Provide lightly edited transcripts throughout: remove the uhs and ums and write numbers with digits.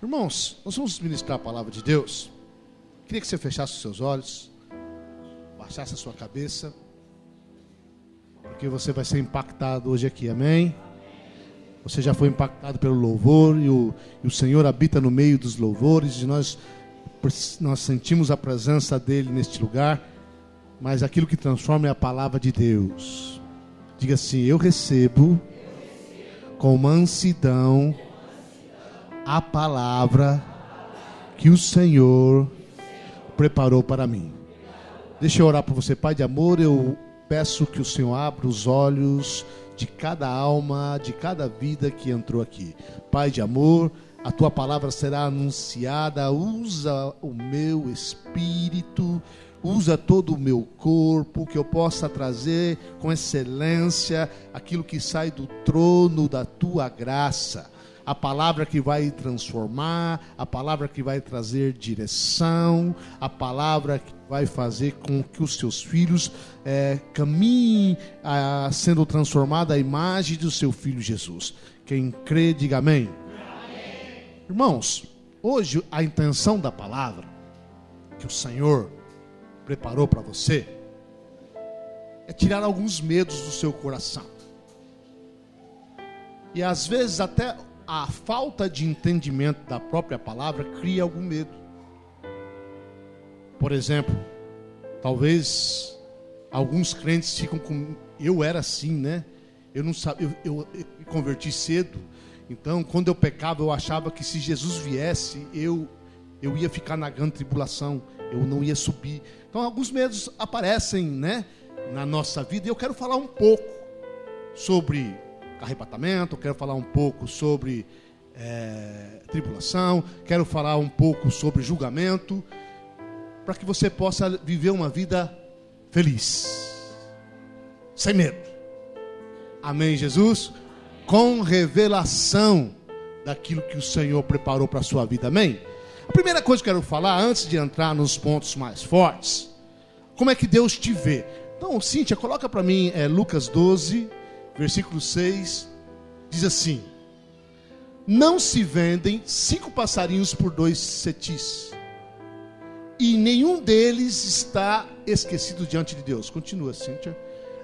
Irmãos, nós vamos ministrar a palavra de Deus. Queria que você fechasse os seus olhos, baixasse a sua cabeça, porque você vai ser impactado hoje aqui, amém? Você já foi impactado pelo louvor e o Senhor habita no meio dos louvores e nós sentimos a presença dEle neste lugar, mas aquilo que transforma é a palavra de Deus. Diga assim: eu recebo com mansidão a palavra que o Senhor preparou para mim. Deixa eu orar por você. Pai de amor, eu peço que o Senhor abra os olhos de cada alma, de cada vida que entrou aqui. Pai de amor, a tua palavra será anunciada. Usa o meu espírito, usa todo o meu corpo, que eu possa trazer com excelência aquilo que sai do trono da tua graça. A palavra que vai transformar, a palavra que vai trazer direção, a palavra que vai fazer com que os seus filhos caminhem sendo transformada a imagem do seu Filho Jesus. Quem crê, diga amém. Amém. Irmãos, hoje a intenção da palavra que o Senhor preparou para você é tirar alguns medos do seu coração. E às vezes até a falta de entendimento da própria palavra cria algum medo. Por exemplo, talvez alguns crentes ficam com... Eu era assim, né? Eu não sabia, eu me converti cedo. Então, quando eu pecava, eu achava que se Jesus viesse, eu ia ficar na grande tribulação, eu não ia subir. Então, alguns medos aparecem, né, na nossa vida. E eu quero falar um pouco sobre arrebatamento, quero falar um pouco sobre tribulação, quero falar um pouco sobre julgamento, para que você possa viver uma vida feliz, sem medo. Amém, Jesus? Com revelação daquilo que o Senhor preparou para a sua vida, amém? A primeira coisa que eu quero falar, antes de entrar nos pontos mais fortes, como é que Deus te vê? Então, Cíntia, coloca para mim Lucas 12, versículo 6, diz assim: não se vendem 5 passarinhos por 2 cetis, e nenhum deles está esquecido diante de Deus. Continua, Cíntia.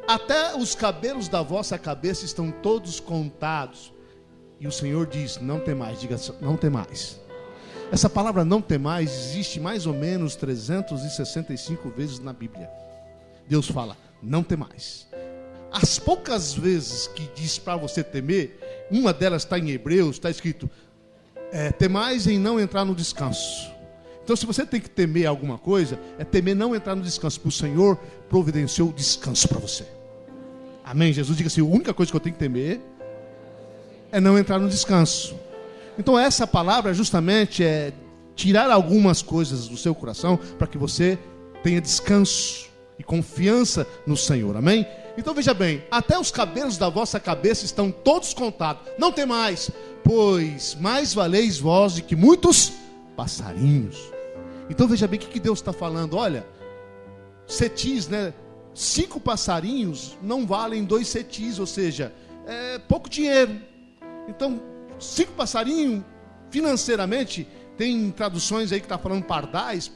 Até os cabelos da vossa cabeça estão todos contados. E o Senhor diz: não tem mais. Diga, não tem mais. Essa palavra não tem mais existe mais ou menos 365 vezes na Bíblia. Deus fala: não tem mais. As poucas vezes que diz para você temer, uma delas está em Hebreus, está escrito: temais em não entrar no descanso. Então, se você tem que temer alguma coisa, é temer não entrar no descanso, porque o Senhor providenciou o descanso para você. Amém, Jesus? Diga assim: a única coisa que eu tenho que temer é não entrar no descanso. Então, essa palavra justamente é tirar algumas coisas do seu coração, para que você tenha descanso e confiança no Senhor, amém? Então veja bem, até os cabelos da vossa cabeça estão todos contados. Não tem mais, pois mais valeis vós do que muitos passarinhos. Então veja bem o que Deus está falando. Olha, cetis, né? 5 passarinhos não valem 2 cetis, ou seja, é pouco dinheiro. Então 5 passarinhos, financeiramente, tem traduções aí que está falando pardais.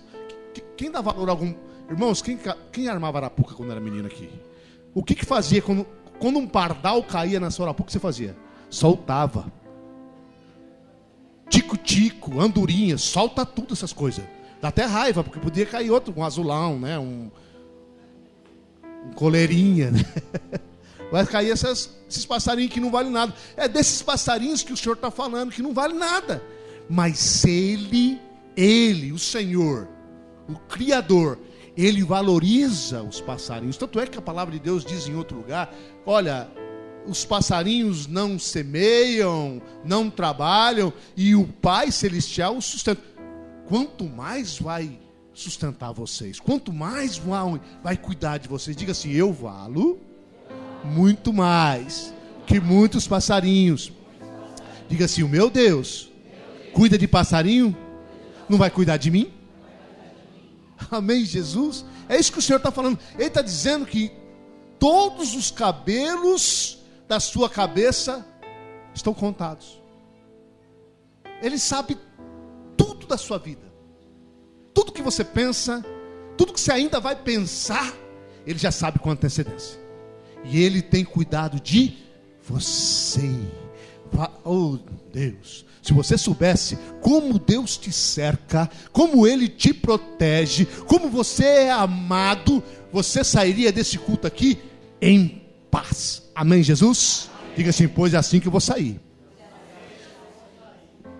Quem dá valor a algum... Irmãos, quem armava arapuca quando era menino aqui? O que fazia quando um pardal caía na sua arapuca? O que você fazia? Soltava. Tico-tico, andorinha, solta tudo essas coisas. Dá até raiva, porque podia cair outro, um azulão, né? Um coleirinha, né? Vai cair esses passarinhos que não valem nada. É desses passarinhos que o Senhor está falando, que não valem nada. Mas Ele, o Senhor, o Criador, Ele valoriza os passarinhos. Tanto é que a palavra de Deus diz em outro lugar: olha, os passarinhos não semeiam, não trabalham, e o Pai Celestial os sustenta. Quanto mais vai sustentar vocês, quanto mais vai cuidar de vocês. Diga assim: eu valo muito mais que muitos passarinhos. Diga assim: o meu Deus cuida de passarinho, não vai cuidar de mim? Amém, Jesus? É isso que o Senhor está falando. Ele está dizendo que todos os cabelos da sua cabeça estão contados. Ele sabe tudo da sua vida. Tudo que você pensa, tudo que você ainda vai pensar, Ele já sabe com antecedência. E Ele tem cuidado de você. Oh Deus, se você soubesse como Deus te cerca, como Ele te protege, como você é amado, você sairia desse culto aqui em paz. Amém, Jesus? Diga assim: pois é assim que eu vou sair.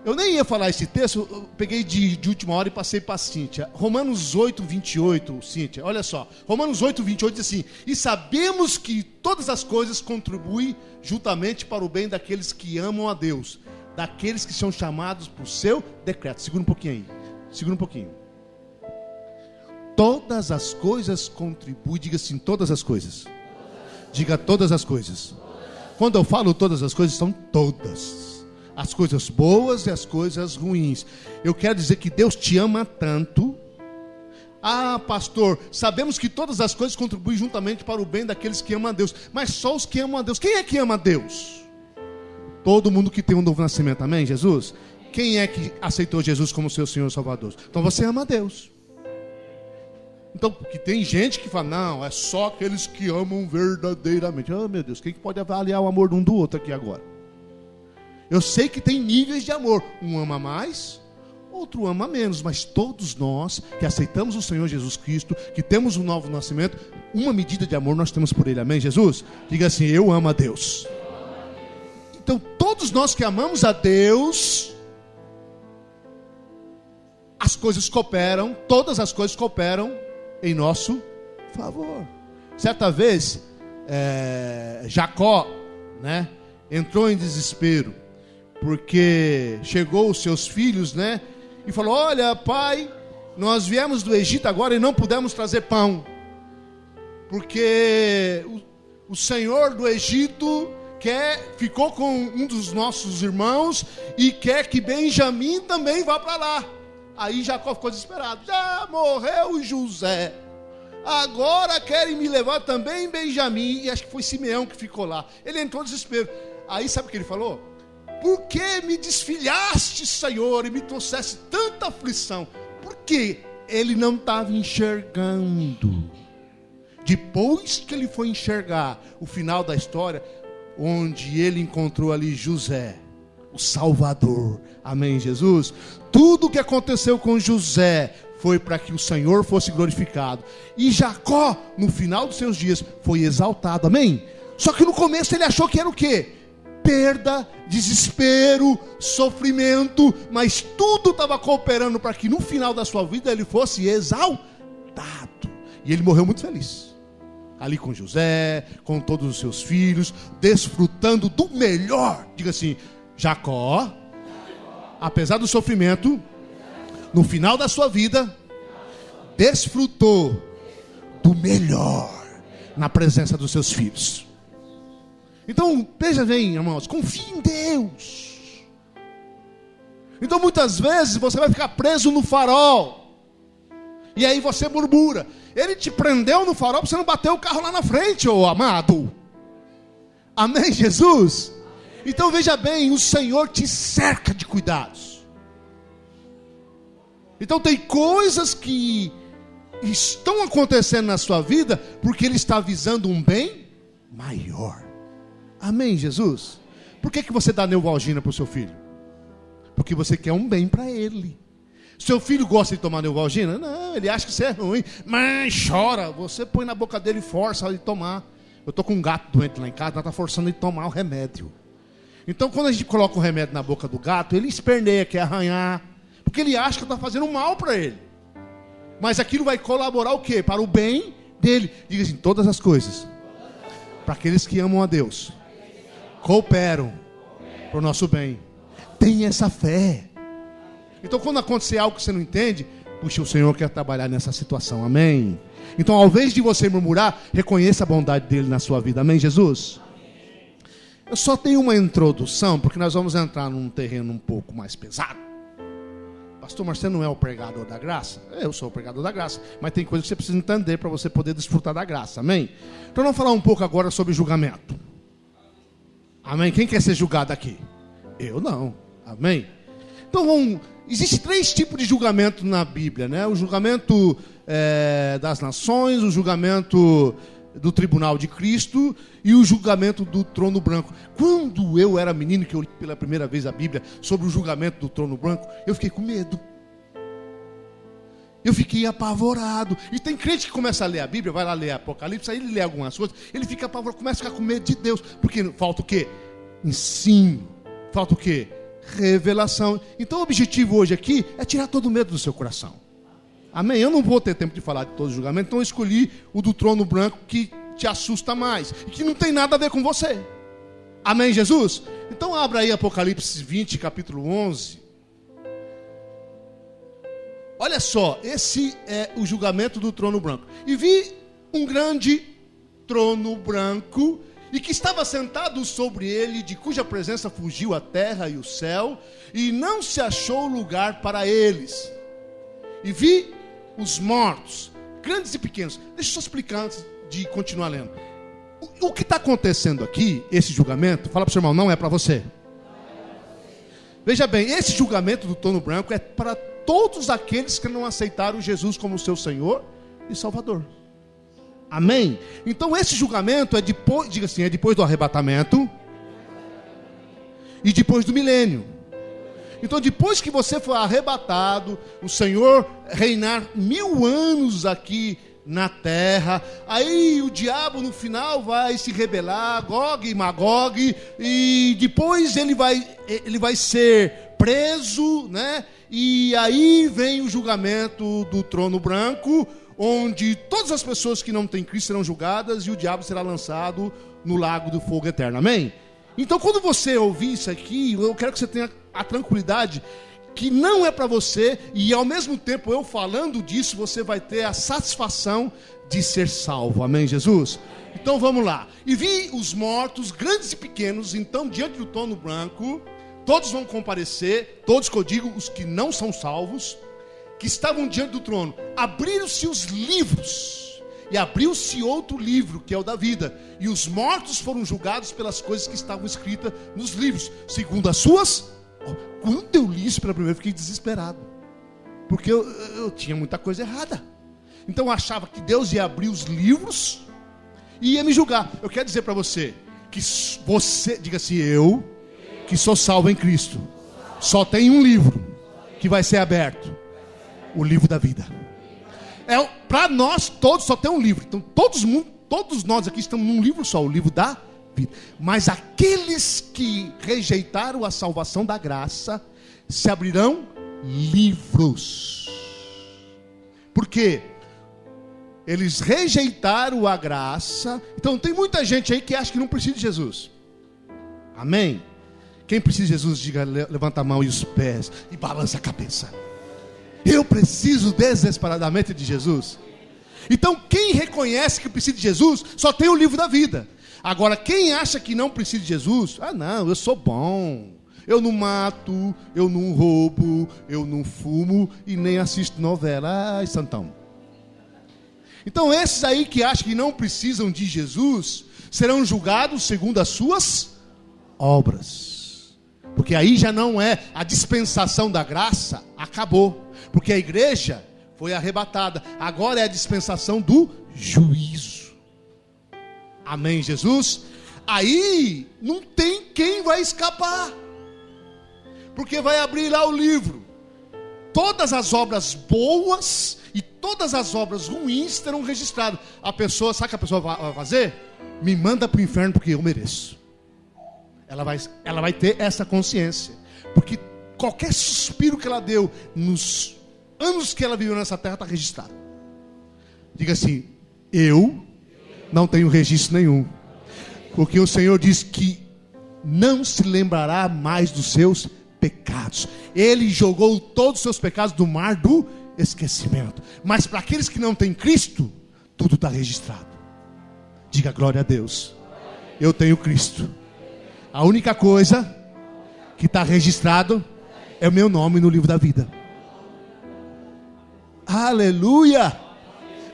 Eu nem ia falar esse texto, eu peguei de última hora e passei para a Cíntia. Romanos 8, 28, Cíntia, olha só. Romanos 8, 28 diz assim: e sabemos que todas as coisas contribuem juntamente para o bem daqueles que amam a Deus, daqueles que são chamados por seu decreto. Segura um pouquinho aí, segura um pouquinho. Todas as coisas contribuem, diga assim, todas as coisas. Diga todas as coisas. Quando eu falo todas as coisas, são todas. As coisas boas e as coisas ruins. Eu quero dizer que Deus te ama tanto. Ah, pastor, sabemos que todas as coisas contribuem juntamente para o bem daqueles que amam a Deus. Mas só os que amam a Deus. Quem é que ama a Deus? Todo mundo que tem um novo nascimento, amém, Jesus? Quem é que aceitou Jesus como seu Senhor e Salvador? Então você ama a Deus. Então, porque tem gente que fala, não, é só aqueles que amam verdadeiramente. Oh, meu Deus, quem pode avaliar o amor de um do outro aqui agora? Eu sei que tem níveis de amor. Um ama mais, outro ama menos. Mas todos nós que aceitamos o Senhor Jesus Cristo, que temos um novo nascimento, uma medida de amor nós temos por Ele. Amém, Jesus? Diga assim: eu amo a Deus. Então todos nós que amamos a Deus, as coisas cooperam, todas as coisas cooperam em nosso favor. Certa vez, Jacó, entrou em desespero, porque chegou os seus filhos, e falou: olha, pai, nós viemos do Egito agora e não pudemos trazer pão, porque o Senhor do Egito ficou com um dos nossos irmãos e quer que Benjamim também vá para lá. Aí Jacó ficou desesperado: já morreu José, agora querem me levar também Benjamim. E acho que foi Simeão que ficou lá. Ele entrou em desespero. Aí sabe o que ele falou? Por que me desfilhaste, Senhor, e me trouxeste tanta aflição? Porque ele não estava enxergando. Depois que ele foi enxergar o final da história, onde ele encontrou ali José, o Salvador. Amém, Jesus? Tudo o que aconteceu com José foi para que o Senhor fosse glorificado. E Jacó, no final dos seus dias, foi exaltado. Amém? Só que no começo ele achou que era o quê? Perda, desespero, sofrimento. Mas tudo estava cooperando para que no final da sua vida ele fosse exaltado. E ele morreu muito feliz. Ali com José, com todos os seus filhos, desfrutando do melhor. Diga assim: Jacó, apesar do sofrimento, no final da sua vida, desfrutou do melhor na presença dos seus filhos. Então, veja bem, irmãos, confie em Deus. Então, muitas vezes, você vai ficar preso no farol. E aí você murmura. Ele te prendeu no farol para você não bater o carro lá na frente, ô amado. Amém, Jesus? Então, veja bem, o Senhor te cerca de cuidados. Então, tem coisas que estão acontecendo na sua vida porque Ele está visando um bem maior. Amém, Jesus? Por que você dá Neuvalgina para o seu filho? Porque você quer um bem para ele. Seu filho gosta de tomar Neuvalgina? Não, ele acha que isso é ruim. Mas chora, você põe na boca dele e força ele tomar. Eu estou com um gato doente lá em casa, ela está forçando ele a tomar o remédio. Então quando a gente coloca o remédio na boca do gato, ele esperneia, quer arranhar. Porque ele acha que está fazendo mal para ele. Mas aquilo vai colaborar o quê? Para o bem dele. Diga assim: todas as coisas, para aqueles que amam a Deus, cooperam para o nosso bem. Tenha essa fé. Então quando acontecer algo que você não entende, puxa, o Senhor quer trabalhar nessa situação. Amém? Então, ao invés de você murmurar, reconheça a bondade dele na sua vida. Amém, Jesus? Eu só tenho uma introdução, porque nós vamos entrar num terreno um pouco mais pesado. Pastor, mas você não é o pregador da graça? Eu sou o pregador da graça, mas tem coisas que você precisa entender para você poder desfrutar da graça. Amém? Então vamos falar um pouco agora sobre julgamento. Amém? Quem quer ser julgado aqui? Eu não. Amém? Então Existem 3 tipos de julgamento na Bíblia, né? O julgamento das nações, o julgamento do tribunal de Cristo e o julgamento do trono branco. Quando eu era menino, que eu li pela primeira vez a Bíblia sobre o julgamento do trono branco, eu fiquei com medo. Eu fiquei apavorado. E tem crente que começa a ler a Bíblia, vai lá ler Apocalipse, aí ele lê algumas coisas, ele fica apavorado, começa a ficar com medo de Deus. Porque falta o quê? Ensino. Falta o quê? Revelação. Então o objetivo hoje aqui é tirar todo o medo do seu coração. Amém? Eu não vou ter tempo de falar de todos os julgamentos, então eu escolhi o do trono branco que te assusta mais e que não tem nada a ver com você. Amém, Jesus? Então abra aí Apocalipse 20, capítulo 11. Olha só, esse é o julgamento do trono branco. E vi um grande trono branco, e que estava sentado sobre ele, de cuja presença fugiu a terra e o céu, e não se achou lugar para eles. E vi os mortos, grandes e pequenos. Deixa eu só explicar antes de continuar lendo. O que está acontecendo aqui, esse julgamento, fala para o seu irmão, não é para você. Veja bem, esse julgamento do trono branco é para todos aqueles que não aceitaram Jesus como seu Senhor e Salvador. Amém? Então esse julgamento é depois, diga assim, é depois do arrebatamento e depois do milênio. Então depois que você for arrebatado, o Senhor reinar 1000 anos aqui na terra, aí o diabo no final vai se rebelar, Gog e Magog, e depois ele vai ser preso, né? E aí vem o julgamento do trono branco, onde todas as pessoas que não têm Cristo serão julgadas e o diabo será lançado no lago do fogo eterno. Amém? Então quando você ouvir isso aqui, eu quero que você tenha a tranquilidade que não é para você, e ao mesmo tempo eu falando disso, você vai ter a satisfação de ser salvo. Amém, Jesus? Então vamos lá. E vi os mortos, grandes e pequenos, então diante do trono branco, todos vão comparecer, todos que eu digo, os que não são salvos, que estavam diante do trono. Abriram-se os livros, e abriu-se outro livro, que é o da vida, e os mortos foram julgados pelas coisas que estavam escritas nos livros, segundo as suas. Quando eu li isso pela primeira vez, eu fiquei desesperado, porque eu tinha muita coisa errada. Então eu achava que Deus ia abrir os livros e ia me julgar. Eu quero dizer para você, que você, diga assim, eu, que sou salvo em Cristo, só tem um livro que vai ser aberto, o livro da vida. Para nós todos só tem um livro. Então todos nós aqui estamos num livro só, o livro da vida. Mas aqueles que rejeitaram a salvação da graça, se abrirão livros. Por quê? Eles rejeitaram a graça. Então tem muita gente aí que acha que não precisa de Jesus. Amém? Quem precisa de Jesus, diga, levanta a mão e os pés e balança a cabeça. Eu preciso desesperadamente de Jesus. Então quem reconhece que precisa de Jesus, só tem o livro da vida. Agora quem acha que não precisa de Jesus, não, eu sou bom, eu não mato, eu não roubo, eu não fumo e nem assisto novela. Ai, santão. Então esses aí que acham que não precisam de Jesus, serão julgados segundo as suas obras. Porque aí já não é a dispensação da graça, acabou. Porque a igreja foi arrebatada. Agora é a dispensação do juízo. Amém, Jesus? Aí não tem quem vai escapar. Porque vai abrir lá o livro. Todas as obras boas e todas as obras ruins serão registradas. A pessoa, sabe o que a pessoa vai fazer? Me manda para o inferno porque eu mereço. Ela vai ter essa consciência. Porque qualquer suspiro que ela deu nos anos que ela viveu nessa terra está registrado. Diga assim, eu não tenho registro nenhum. Porque o Senhor diz que não se lembrará mais dos seus pecados. Ele jogou todos os seus pecados no mar do esquecimento. Mas para aqueles que não têm Cristo, tudo está registrado. Diga glória a Deus. Eu tenho Cristo. A única coisa que está registrado é o meu nome no livro da vida. Aleluia!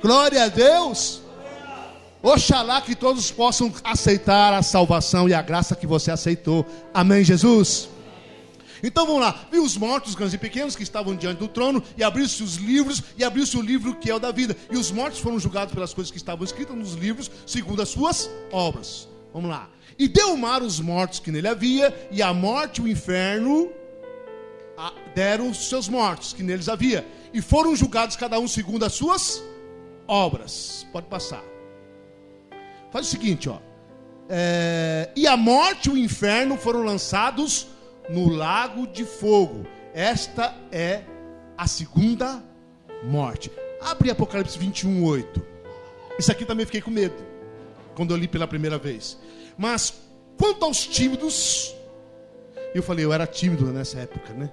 Glória a Deus! Oxalá que todos possam aceitar a salvação e a graça que você aceitou. Amém, Jesus? Então vamos lá, viu os mortos, grandes e pequenos, que estavam diante do trono, e abriu-se os livros, e abriu-se o livro que é o da vida. E os mortos foram julgados pelas coisas que estavam escritas nos livros, segundo as suas obras. Vamos lá. E deu o mar os mortos que nele havia, e a morte e o inferno deram os seus mortos que neles havia. E foram julgados cada um segundo as suas obras. Pode passar. Faz o seguinte, ó. E a morte e o inferno foram lançados no lago de fogo. Esta é a segunda morte. Abre Apocalipse 21:8. Isso aqui também fiquei com medo quando eu li pela primeira vez. Mas quanto aos tímidos, eu falei, eu era tímido nessa época, né?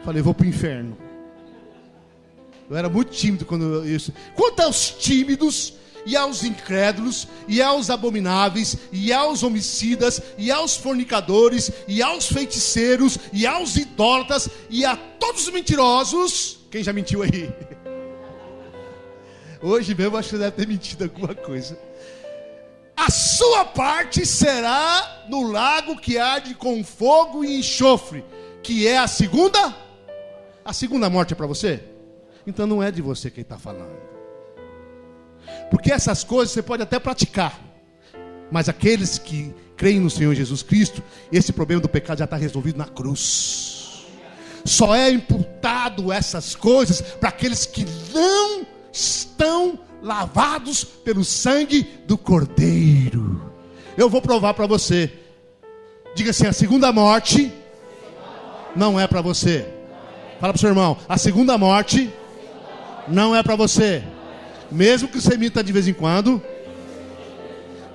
Falei, vou para o inferno. Eu era muito tímido quando isso. Quanto aos tímidos, e aos incrédulos, e aos abomináveis, e aos homicidas, e aos fornicadores, e aos feiticeiros, e aos idólatras, e a todos os mentirosos. Quem já mentiu aí? Hoje mesmo acho que deve ter mentido alguma coisa. A sua parte será no lago que arde com fogo e enxofre, que é a segunda. A segunda morte é para você? Então não é de você quem está falando. Porque essas coisas você pode até praticar, mas aqueles que creem no Senhor Jesus Cristo, esse problema do pecado já está resolvido na cruz. Só é imputado essas coisas para aqueles que não estão lavados pelo sangue do Cordeiro. Eu vou provar para você. Diga assim, a segunda morte não é para você. Fala para o seu irmão, a segunda morte não é para você. Mesmo que você minta de vez em quando,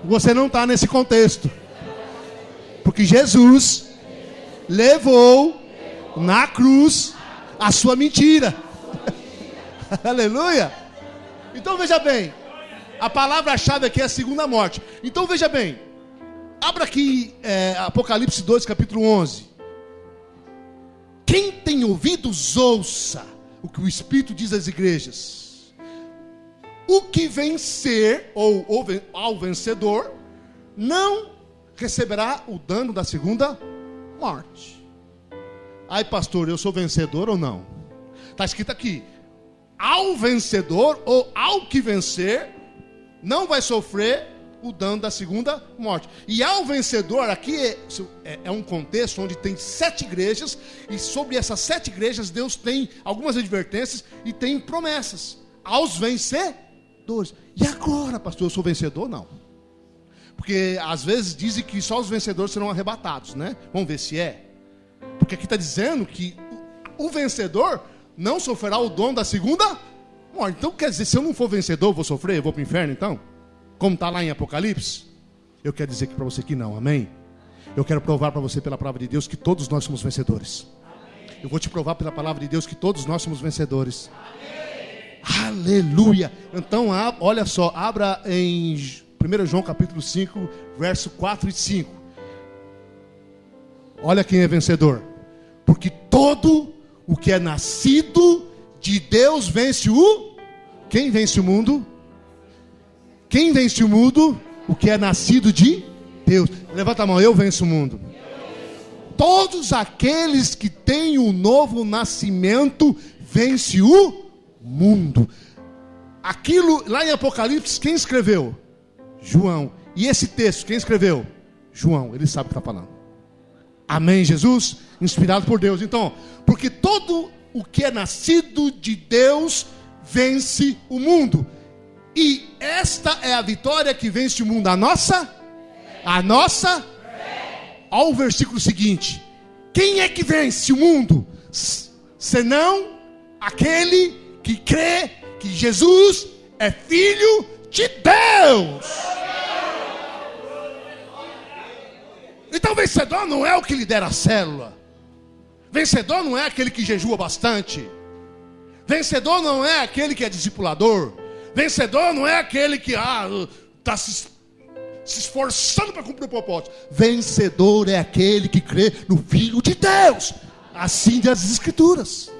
você não está nesse contexto. Porque Jesus levou na cruz a sua mentira. Aleluia. Então veja bem, a palavra-chave aqui é a segunda morte. Então veja bem, abra aqui Apocalipse 2, capítulo 11. Quem tem ouvidos, ouça o que o Espírito diz às igrejas. O que vencer, ou ao vencedor, não receberá o dano da segunda morte. Ai, pastor, eu sou vencedor ou não? Está escrito aqui, ao vencedor, ou ao que vencer, não vai sofrer o dano da segunda morte. E ao vencedor, aqui é um contexto onde tem 7 igrejas, e sobre essas 7 igrejas, Deus tem algumas advertências e tem promessas. Aos vencedores. E agora, pastor, eu sou vencedor? Não. Porque às vezes dizem que só os vencedores serão arrebatados, né? Vamos ver se é. Porque aqui está dizendo que o vencedor não sofrerá o dom da segunda morte. Então quer dizer, se eu não for vencedor, eu vou sofrer? Eu vou para o inferno então? Como está lá em Apocalipse? Eu quero dizer aqui para você que não, amém? Eu quero provar para você pela palavra de Deus que todos nós somos vencedores. Eu vou te provar pela palavra de Deus que todos nós somos vencedores. Aleluia. Então, olha só, abra em 1 João capítulo 5, verso 4 e 5. Olha quem é vencedor. Porque todo o que é nascido de Deus vence o... Quem vence o mundo? Quem vence o mundo? O que é nascido de Deus. Levanta a mão, eu venço o mundo. Todos aqueles que têm o novo nascimento vence o mundo. Aquilo lá em Apocalipse, quem escreveu? João. E esse texto, quem escreveu? João. Ele sabe o que está falando. Amém, Jesus? Inspirado por Deus. Então, porque todo o que é nascido de Deus vence o mundo. E esta é a vitória que vence o mundo. A nossa? Olha o versículo seguinte. Quem é que vence o mundo? Senão aquele que crê que Jesus é Filho de Deus. Então vencedor não é o que lidera a célula. Vencedor não é aquele que jejua bastante. Vencedor não é aquele que é discipulador. Vencedor não é aquele que está se esforçando para cumprir o propósito. Vencedor é aquele que crê no Filho de Deus. Assim diz as Escrituras.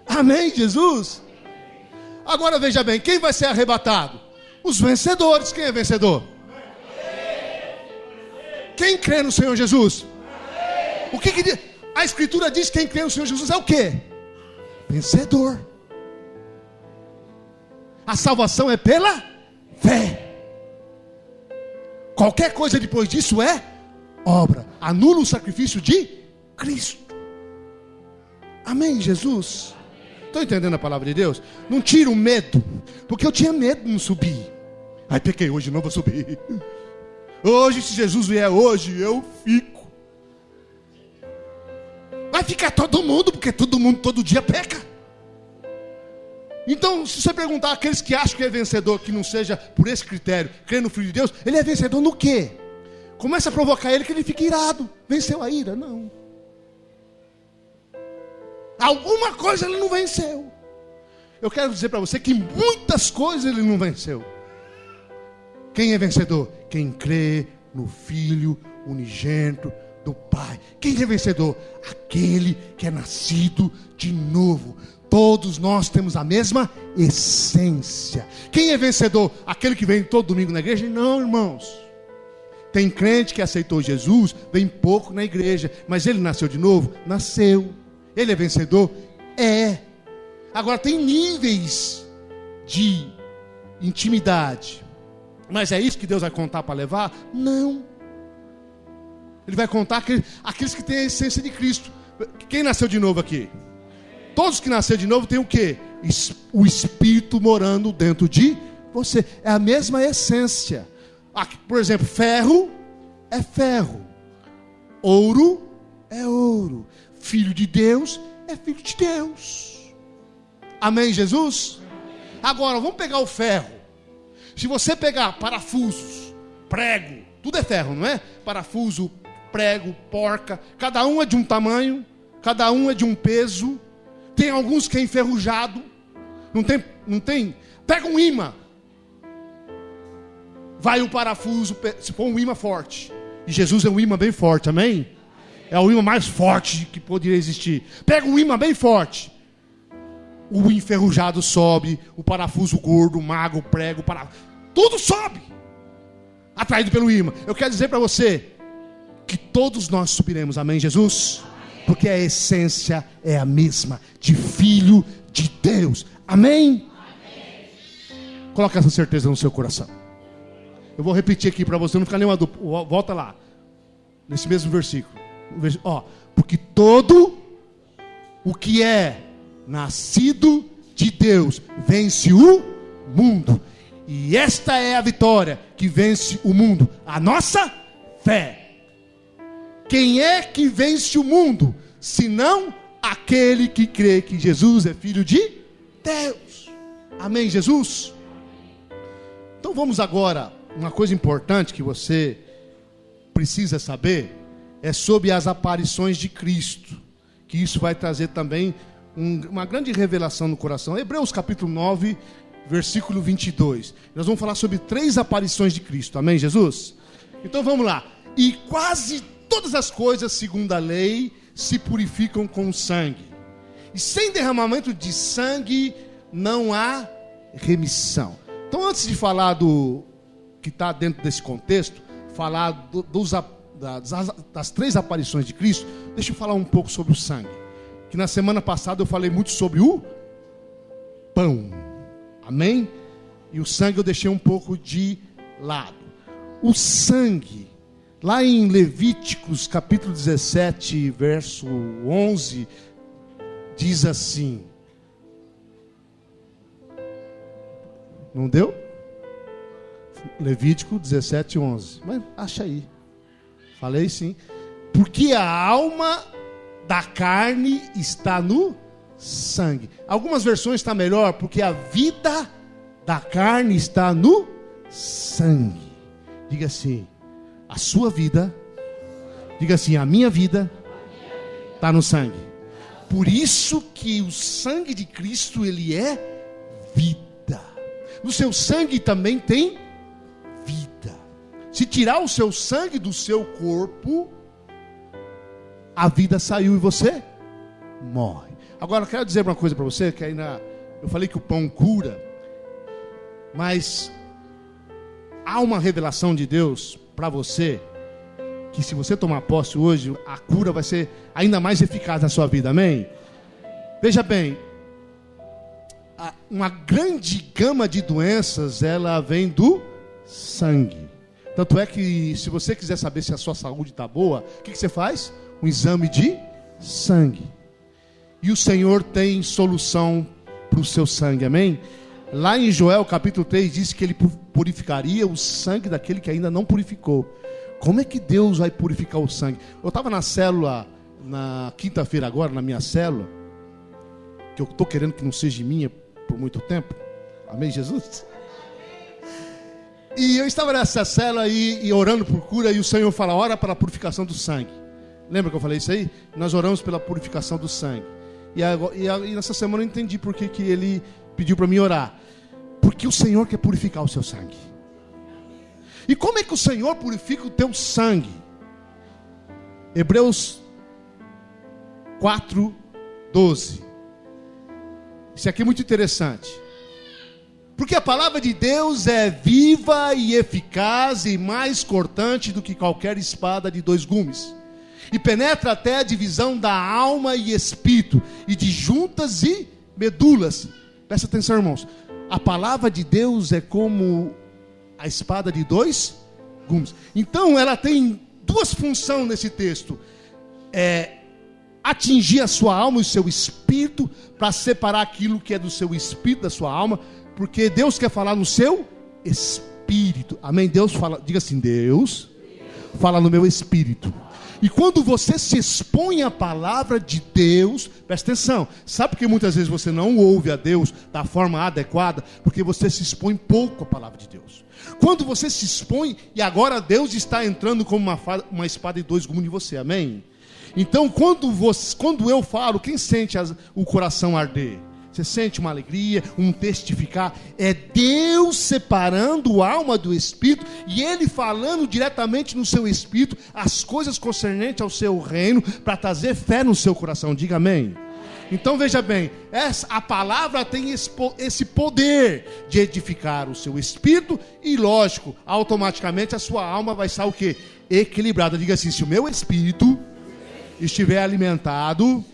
Amém, Jesus? Agora veja bem, quem vai ser arrebatado? Os vencedores. Quem é vencedor? Quem crê no Senhor Jesus? O que diz? A Escritura diz que quem crê no Senhor Jesus é o quê? Vencedor. A salvação é pela fé. Qualquer coisa depois disso é obra. Anula o sacrifício de Cristo. Amém, Jesus? Estão entendendo a palavra de Deus? Não tira o medo. Porque eu tinha medo de não subir. Ai, pequei hoje, não vou subir. Hoje, se Jesus vier hoje, eu fico. Vai ficar todo mundo, porque todo mundo todo dia peca. Então, se você perguntar àqueles que acham que é vencedor, que não seja por esse critério, crê no Filho de Deus, ele é vencedor no quê? Começa a provocar ele que ele fique irado. Venceu a ira? Não. Alguma coisa ele não venceu. Eu quero dizer para você que muitas coisas ele não venceu. Quem é vencedor? Quem crê no Filho unigênito do Pai. Quem é vencedor? Aquele que é nascido de novo. Todos nós temos a mesma essência. Quem é vencedor? Aquele que vem todo domingo na igreja? Não, irmãos. Tem crente que aceitou Jesus, vem pouco na igreja, mas ele nasceu de novo? Nasceu. Ele é vencedor? É. Agora tem níveis de intimidade. Mas é isso que Deus vai contar para levar? Não. Ele vai contar aqueles que têm a essência de Cristo. Quem nasceu de novo aqui? Todos que nasceram de novo têm o quê? O Espírito morando dentro de você. É a mesma essência. Por exemplo, ferro é ferro. Ouro é ouro. Filho de Deus é filho de Deus. Amém, Jesus? Agora, vamos pegar o ferro. Se você pegar parafusos, prego, tudo é ferro, não é? Parafuso, prego, porca, cada um é de um tamanho, cada um é de um peso. Tem alguns que é enferrujado. Não tem? Pega um imã. Vai um parafuso, se for um imã forte. E Jesus é um imã bem forte, amém? É o imã mais forte que poderia existir. Pega um imã bem forte. O enferrujado sobe, o parafuso gordo, o mago, o prego, tudo sobe. Atraído pelo imã. Eu quero dizer para você que todos nós subiremos, amém, Jesus? Porque a essência é a mesma, de Filho de Deus, amém? Amém. Coloque essa certeza no seu coração. Eu vou repetir aqui para você, não ficar nenhuma dúvida. Volta lá, nesse mesmo versículo. Porque todo o que é nascido de Deus vence o mundo. E esta é a vitória que vence o mundo, a nossa fé. Quem é que vence o mundo, senão aquele que crê que Jesus é Filho de Deus? Amém, Jesus? Então vamos agora, uma coisa importante que você precisa saber, é sobre as aparições de Cristo, que isso vai trazer também uma grande revelação no coração. Hebreus capítulo 9, versículo 22. Nós vamos falar sobre 3 aparições de Cristo, amém, Jesus? Então vamos lá. E quase todas as coisas, segundo a lei, se purificam com sangue. E sem derramamento de sangue não há remissão. Então, antes de falar do que está dentro desse contexto, falar das 3 aparições de Cristo, deixa eu falar um pouco sobre o sangue. Que na semana passada eu falei muito sobre o pão. Amém? E o sangue eu deixei um pouco de lado. O sangue, lá em Levíticos capítulo 17, verso 11, diz assim. Não deu? Levítico 17, 11. Mas acha aí. Falei sim. Porque a alma da carne está no sangue. Algumas versões está melhor, porque a vida da carne está no sangue. Diga assim, a sua vida, diga assim, a minha vida está no sangue. Por isso que o sangue de Cristo, ele é vida. No seu sangue também tem vida. Se tirar o seu sangue do seu corpo, a vida saiu e você morre. Agora eu quero dizer uma coisa para você, que ainda eu falei que o pão cura, mas há uma revelação de Deus para você, que se você tomar posse hoje, a cura vai ser ainda mais eficaz na sua vida, amém? Veja bem, uma grande gama de doenças, ela vem do sangue. Tanto é que se você quiser saber se a sua saúde está boa, o que você faz? Um exame de sangue. E o Senhor tem solução para o seu sangue, amém? Lá em Joel capítulo 3 diz que Ele purificaria o sangue daquele que ainda não purificou. Como é que Deus vai purificar o sangue? Eu estava na célula, na quinta-feira agora, na minha célula, que eu estou querendo que não seja minha por muito tempo. Amém, Jesus? E eu estava nessa célula e orando por cura, e o Senhor fala, ora para a purificação do sangue. Lembra que eu falei isso aí? Nós oramos pela purificação do sangue. E nessa semana eu entendi por que Ele pediu para mim orar. Porque o Senhor quer purificar o seu sangue. E como é que o Senhor purifica o teu sangue? Hebreus 4:12. Isso aqui é muito interessante. Porque a palavra de Deus é viva e eficaz e mais cortante do que qualquer espada de 2 gumes. E penetra até a divisão da alma e espírito, e de juntas e medulas. Presta atenção, irmãos. A palavra de Deus é como a espada de 2 gumes. Então ela tem 2 funções nesse texto. Atingir a sua alma e o seu espírito, para separar aquilo que é do seu espírito, da sua alma, porque Deus quer falar no seu espírito. Amém? Deus fala, diga assim, Deus fala no meu espírito. E quando você se expõe à palavra de Deus, presta atenção, sabe por que muitas vezes você não ouve a Deus da forma adequada? Porque você se expõe pouco à palavra de Deus. Quando você se expõe, e agora Deus está entrando como uma espada de 2 gumes em você, amém? Então quando eu falo, quem sente o coração arder? Você sente uma alegria, um testificar. É Deus separando a alma do espírito, e Ele falando diretamente no seu espírito as coisas concernentes ao seu reino, para trazer fé no seu coração. Diga amém. Então veja bem, a palavra tem esse poder de edificar o seu espírito, e lógico, automaticamente a sua alma vai estar o quê? Equilibrada. Diga assim, se o meu espírito estiver alimentado,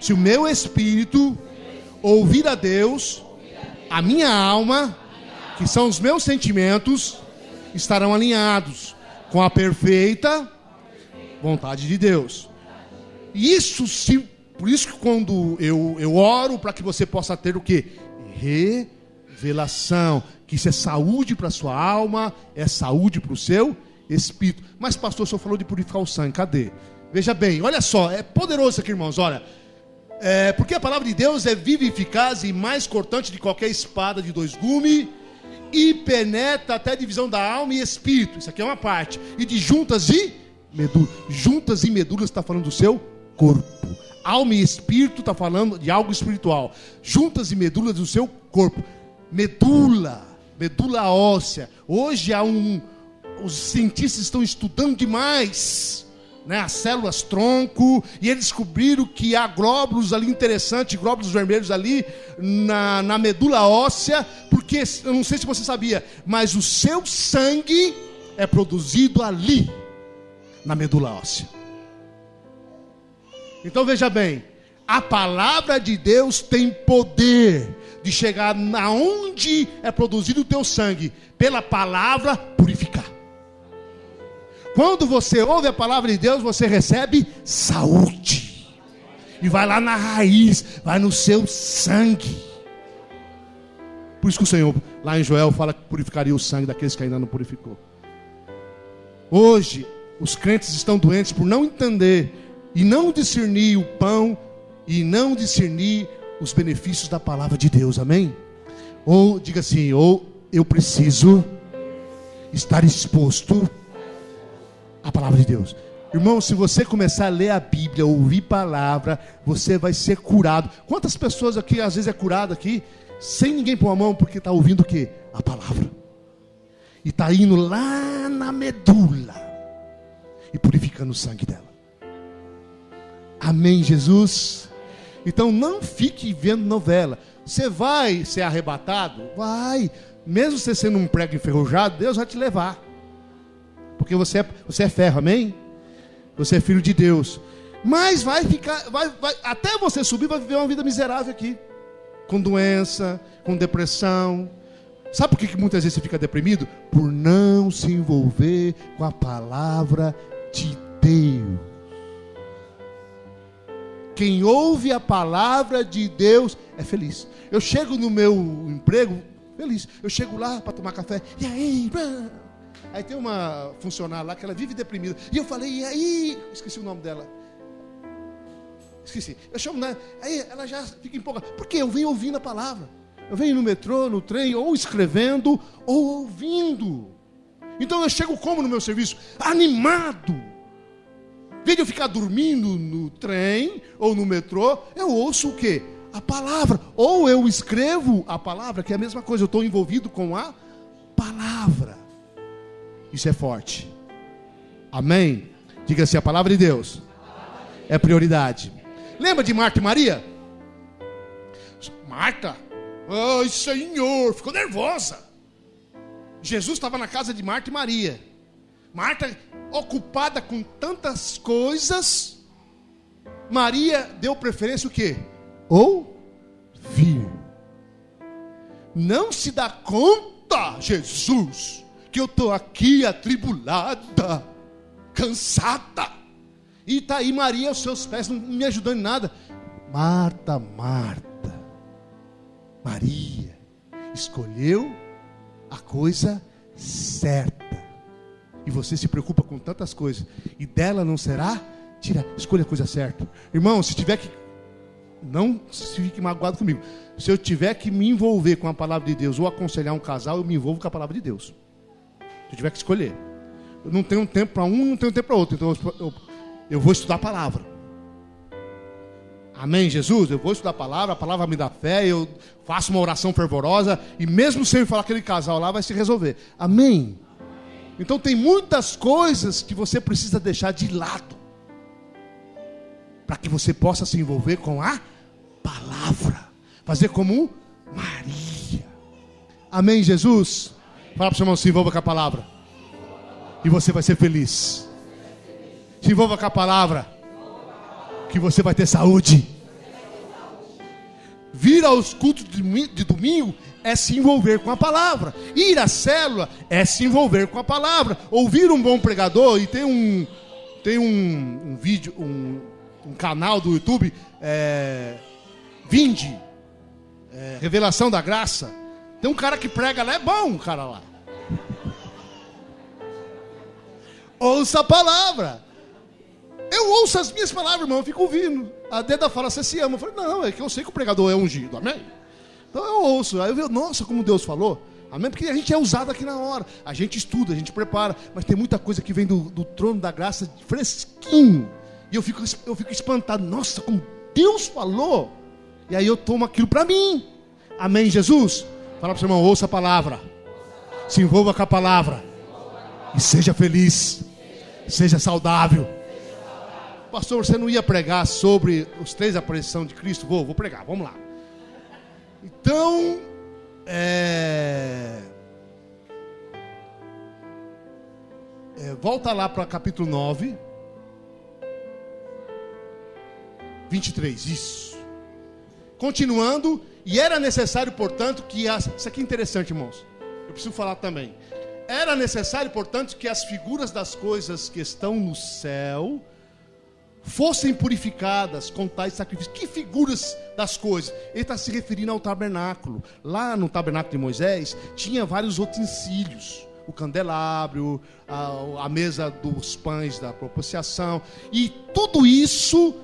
se o meu espírito ouvir a Deus, a minha alma, que são os meus sentimentos, estarão alinhados com a perfeita vontade de Deus. E por isso que quando eu oro, para que você possa ter o quê? Revelação, que isso é saúde para a sua alma, é saúde para o seu espírito. Mas pastor, o senhor falou de purificar o sangue, cadê? Veja bem, olha só, é poderoso isso aqui, irmãos, olha. Porque a palavra de Deus é viva e eficaz e mais cortante de qualquer espada de 2 gumes, e penetra até a divisão da alma e espírito. Isso aqui é uma parte. E de juntas e medulas. Juntas e medulas está falando do seu corpo. Alma e espírito está falando de algo espiritual. Juntas e medulas do seu corpo. Medula óssea. Hoje os cientistas estão estudando demais, né, as células tronco, e eles descobriram que há glóbulos ali interessantes, glóbulos vermelhos ali na medula óssea, porque, eu não sei se você sabia, mas o seu sangue é produzido ali, na medula óssea. Então veja bem, a palavra de Deus tem poder de chegar na onde é produzido o teu sangue, pela palavra purificar. Quando você ouve a palavra de Deus, você recebe saúde. E vai lá na raiz, vai no seu sangue. Por isso que o Senhor, lá em Joel, fala que purificaria o sangue daqueles que ainda não purificou. Hoje, os crentes estão doentes por não entender e não discernir o pão e não discernir os benefícios da palavra de Deus, amém? Ou, diga assim, ou eu preciso estar exposto a palavra de Deus. Irmão, se você começar a ler a Bíblia, ouvir palavra, você vai ser curado. Quantas pessoas aqui, às vezes é curado aqui, sem ninguém pôr a mão, porque está ouvindo o quê? A palavra. E está indo lá na medula e purificando o sangue dela. Amém, Jesus? Então não fique vendo novela. Você vai ser arrebatado? Vai. Mesmo você sendo um prego enferrujado, Deus vai te levar. Porque você é ferro, amém? Você é filho de Deus. Mas vai ficar, até você subir, vai viver uma vida miserável aqui. Com doença, com depressão. Sabe por que muitas vezes você fica deprimido? Por não se envolver com a palavra de Deus. Quem ouve a palavra de Deus é feliz. Eu chego no meu emprego feliz. Eu chego lá para tomar café. E aí? Aí tem uma funcionária lá que ela vive deprimida. E eu falei, e aí? Esqueci o nome dela. Esqueci. Eu chamo, né? Aí ela já fica empolgada. Porque eu venho ouvindo a palavra. Eu venho no metrô, no trem, ou escrevendo, ou ouvindo. Então eu chego como no meu serviço? Animado. Em vez de eu ficar dormindo no trem ou no metrô, eu ouço o quê? A palavra. Ou eu escrevo a palavra, que é a mesma coisa. Eu estou envolvido com a palavra. Isso é forte. Amém? Diga assim, a palavra de Deus é prioridade. Lembra de Marta e Maria? Marta, ai Senhor, ficou nervosa. Jesus estava na casa de Marta e Maria. Marta, ocupada com tantas coisas, Maria deu preferência o quê? Ouvir. Não se dá conta, Jesus, que eu estou aqui atribulada, cansada. E está aí Maria aos seus pés, não me ajudando em nada. Marta, Marta, Maria escolheu a coisa certa. E você se preocupa com tantas coisas, e dela não será? Escolha a coisa certa. Irmão, se tiver que, não se fique magoado comigo. Se eu tiver que me envolver com a palavra de Deus, ou aconselhar um casal, eu me envolvo com a palavra de Deus. Se eu tiver que escolher. Eu não tenho tempo para um, não tenho tempo para outro. Então eu vou estudar a palavra. Amém, Jesus? Eu vou estudar a palavra me dá fé, eu faço uma oração fervorosa, e mesmo sem falar aquele casal lá, vai se resolver. Amém? Então tem muitas coisas que você precisa deixar de lado, para que você possa se envolver com a palavra. Fazer como Maria. Amém, Jesus? Fala para o seu irmão, se envolva com a palavra. E você vai ser feliz. Se envolva com a palavra, que você vai ter saúde. Vir aos cultos de domingo é se envolver com a palavra. Ir à célula é se envolver com a palavra. Ouvir um bom pregador, e tem um vídeo, um canal do YouTube, Vinde, Revelação da Graça. Tem um cara que prega lá, é bom o cara lá. Ouça a palavra. Eu ouço as minhas palavras, irmão, eu fico ouvindo. A Deda fala, você se ama. Eu falei, não, é que eu sei que o pregador é ungido, amém? Então eu ouço, aí eu vejo, nossa, como Deus falou, amém? Porque a gente é usado aqui na hora, a gente estuda, a gente prepara, mas tem muita coisa que vem do trono da graça fresquinho, e eu fico espantado, nossa, como Deus falou, e aí eu tomo aquilo para mim, amém, Jesus? Fala para o seu irmão, ouça a palavra, se envolva com a palavra, e seja feliz, seja saudável. Pastor, você não ia pregar sobre os 3 aparições de Cristo? Vou pregar, vamos lá. Então, volta lá para capítulo 9, 23, isso. Continuando, e era necessário, portanto, que isso aqui é interessante, irmãos, eu preciso falar também. Era necessário, portanto, que as figuras das coisas que estão no céu fossem purificadas com tais sacrifícios. Que figuras das coisas? Ele está se referindo ao tabernáculo. Lá no tabernáculo de Moisés tinha vários utensílios, o candelabro, a mesa dos pães da propiciação, e tudo isso,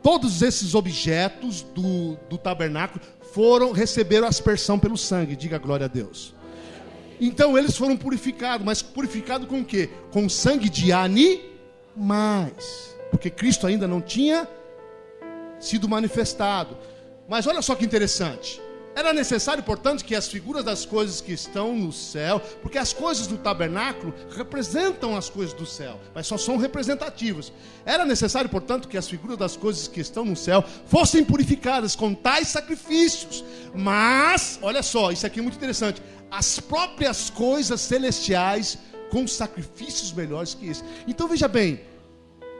todos esses objetos do tabernáculo receberam aspersão pelo sangue. Diga glória a Deus. Então eles foram purificados, mas purificados com o quê? Com sangue de animais, porque Cristo ainda não tinha sido manifestado. Mas olha só que interessante. Era necessário, portanto, que as figuras das coisas que estão no céu, porque as coisas do tabernáculo representam as coisas do céu, mas só são representativas. Era necessário, portanto, que as figuras das coisas que estão no céu fossem purificadas com tais sacrifícios. Mas, olha só, isso aqui é muito interessante, as próprias coisas celestiais com sacrifícios melhores que esse. Então veja bem,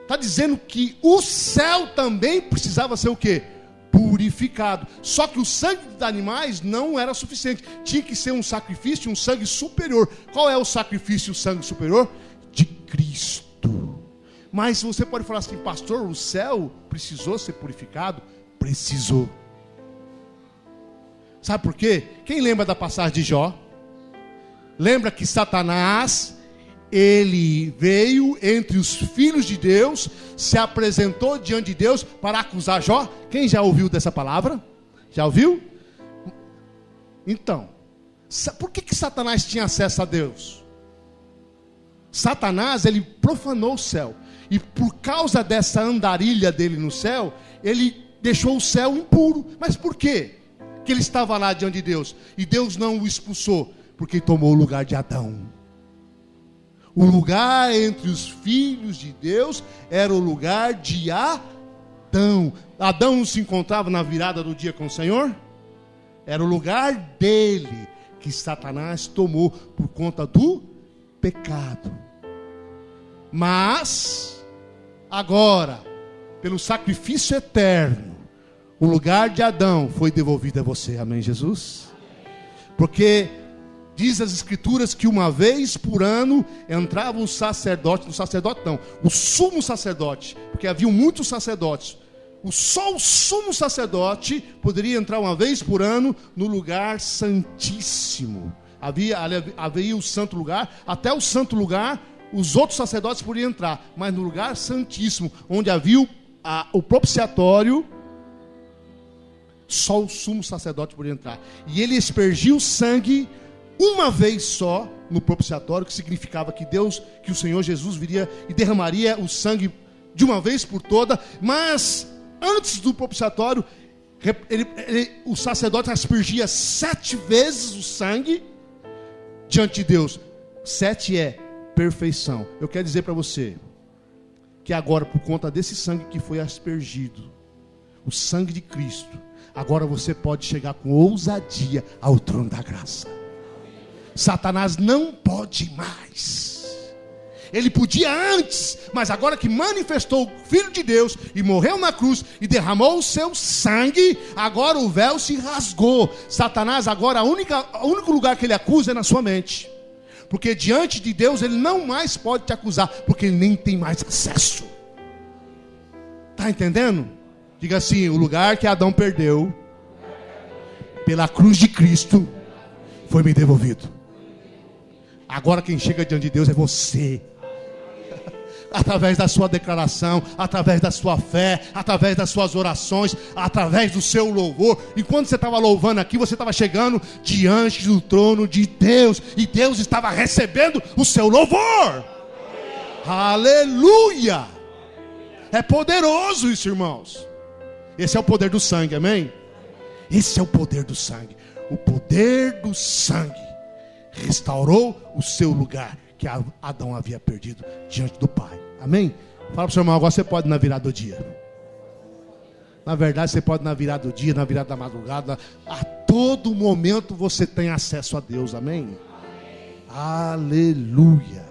Está dizendo que o céu também precisava ser o quê? Purificado. Só que o sangue dos animais não era suficiente. Tinha que ser um sacrifício, um sangue superior. Qual é o sacrifício, o sangue superior? De Cristo. Mas você pode falar assim, pastor, o céu precisou ser purificado? Precisou. Sabe por quê? Quem lembra da passagem de Jó? Lembra que Satanás, ele veio entre os filhos de Deus, se apresentou diante de Deus para acusar Jó? Quem já ouviu dessa palavra? Já ouviu? Então, por que Satanás tinha acesso a Deus? Satanás, ele profanou o céu. E por causa dessa andarilha dele no céu, ele deixou o céu impuro. Mas por quê? Que ele estava lá diante de Deus e Deus não o expulsou? Porque ele tomou o lugar de Adão. O lugar entre os filhos de Deus era o lugar de Adão. Adão não se encontrava na virada do dia com o Senhor? Era o lugar dele que Satanás tomou por conta do pecado. Mas agora, pelo sacrifício eterno, o lugar de Adão foi devolvido a você. Amém, Jesus? Porque diz as escrituras que uma vez por ano entrava um sacerdote, o sumo sacerdote, porque havia muitos sacerdotes. Só o sumo sacerdote poderia entrar uma vez por ano no lugar santíssimo. Havia o santo lugar, até o santo lugar os outros sacerdotes podiam entrar, mas no lugar santíssimo, onde havia o propiciatório, só o sumo sacerdote podia entrar. E ele aspergiu o sangue uma vez só no propiciatório, que significava que o Senhor Jesus viria e derramaria o sangue de uma vez por toda. Mas antes do propiciatório, o sacerdote aspergia 7 vezes o sangue diante de Deus. 7 é perfeição. Eu quero dizer para você que agora, por conta desse sangue que foi aspergido, o sangue de Cristo, agora você pode chegar com ousadia ao trono da graça. Satanás não pode mais. Ele podia antes, mas agora que manifestou o Filho de Deus e morreu na cruz e derramou o seu sangue, agora o véu se rasgou. Satanás agora, o único lugar que ele acusa é na sua mente. Porque diante de Deus ele não mais pode te acusar, porque ele nem tem mais acesso. Está entendendo? Diga assim, o lugar que Adão perdeu, pela cruz de Cristo, foi me devolvido. Agora quem chega diante de Deus é você. Através da sua declaração, através da sua fé, através das suas orações, através do seu louvor. E quando você estava louvando aqui, você estava chegando diante do trono de Deus, e Deus estava recebendo o seu louvor. Aleluia! É poderoso isso, irmãos. Esse é o poder do sangue, amém? Esse é o poder do sangue. O poder do sangue restaurou o seu lugar que Adão havia perdido diante do Pai. Amém? Fala para o seu irmão, agora você pode ir na virada do dia. Na verdade, você pode ir na virada do dia, na virada da madrugada. A todo momento você tem acesso a Deus. Amém? Aleluia.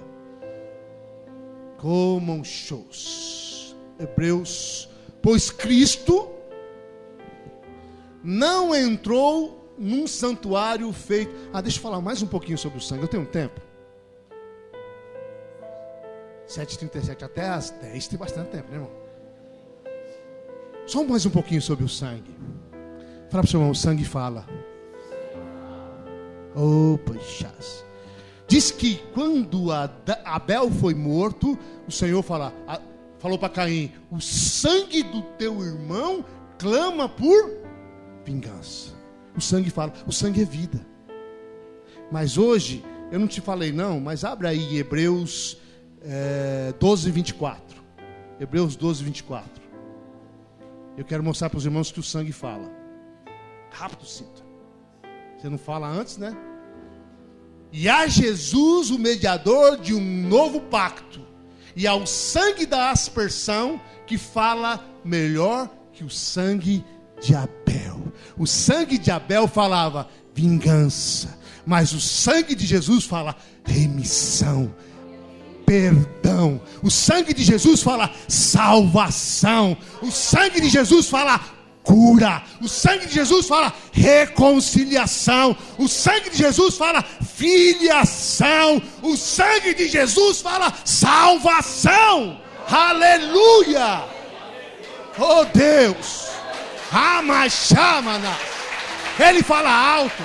Comam shows. Hebreus. Pois Cristo não entrou num santuário feito. Deixa eu falar mais um pouquinho sobre o sangue. Eu tenho tempo. 7h37 até as 10, tem bastante tempo, né, irmão? Só mais um pouquinho sobre o sangue. Fala para o seu irmão, o sangue fala. Poxa. Diz que quando Abel foi morto, o Senhor falou para Caim: o sangue do teu irmão clama por vingança. O sangue fala, o sangue é vida. Mas hoje, eu não te falei não, mas abre aí Hebreus 12:24. Hebreus 12:24. Eu quero mostrar para os irmãos que o sangue fala. Rápido, Cita. Você não fala antes, né? E a Jesus, o mediador de um novo pacto, e ao sangue da aspersão, que fala melhor que o sangue de Abel. O sangue de Abel falava vingança, mas o sangue de Jesus fala remissão, perdão. O sangue de Jesus fala salvação. O sangue de Jesus fala cura. O sangue de Jesus fala reconciliação. O sangue de Jesus fala filiação. O sangue de Jesus fala salvação. Aleluia! Oh Deus! Ramachamana. Ele fala alto.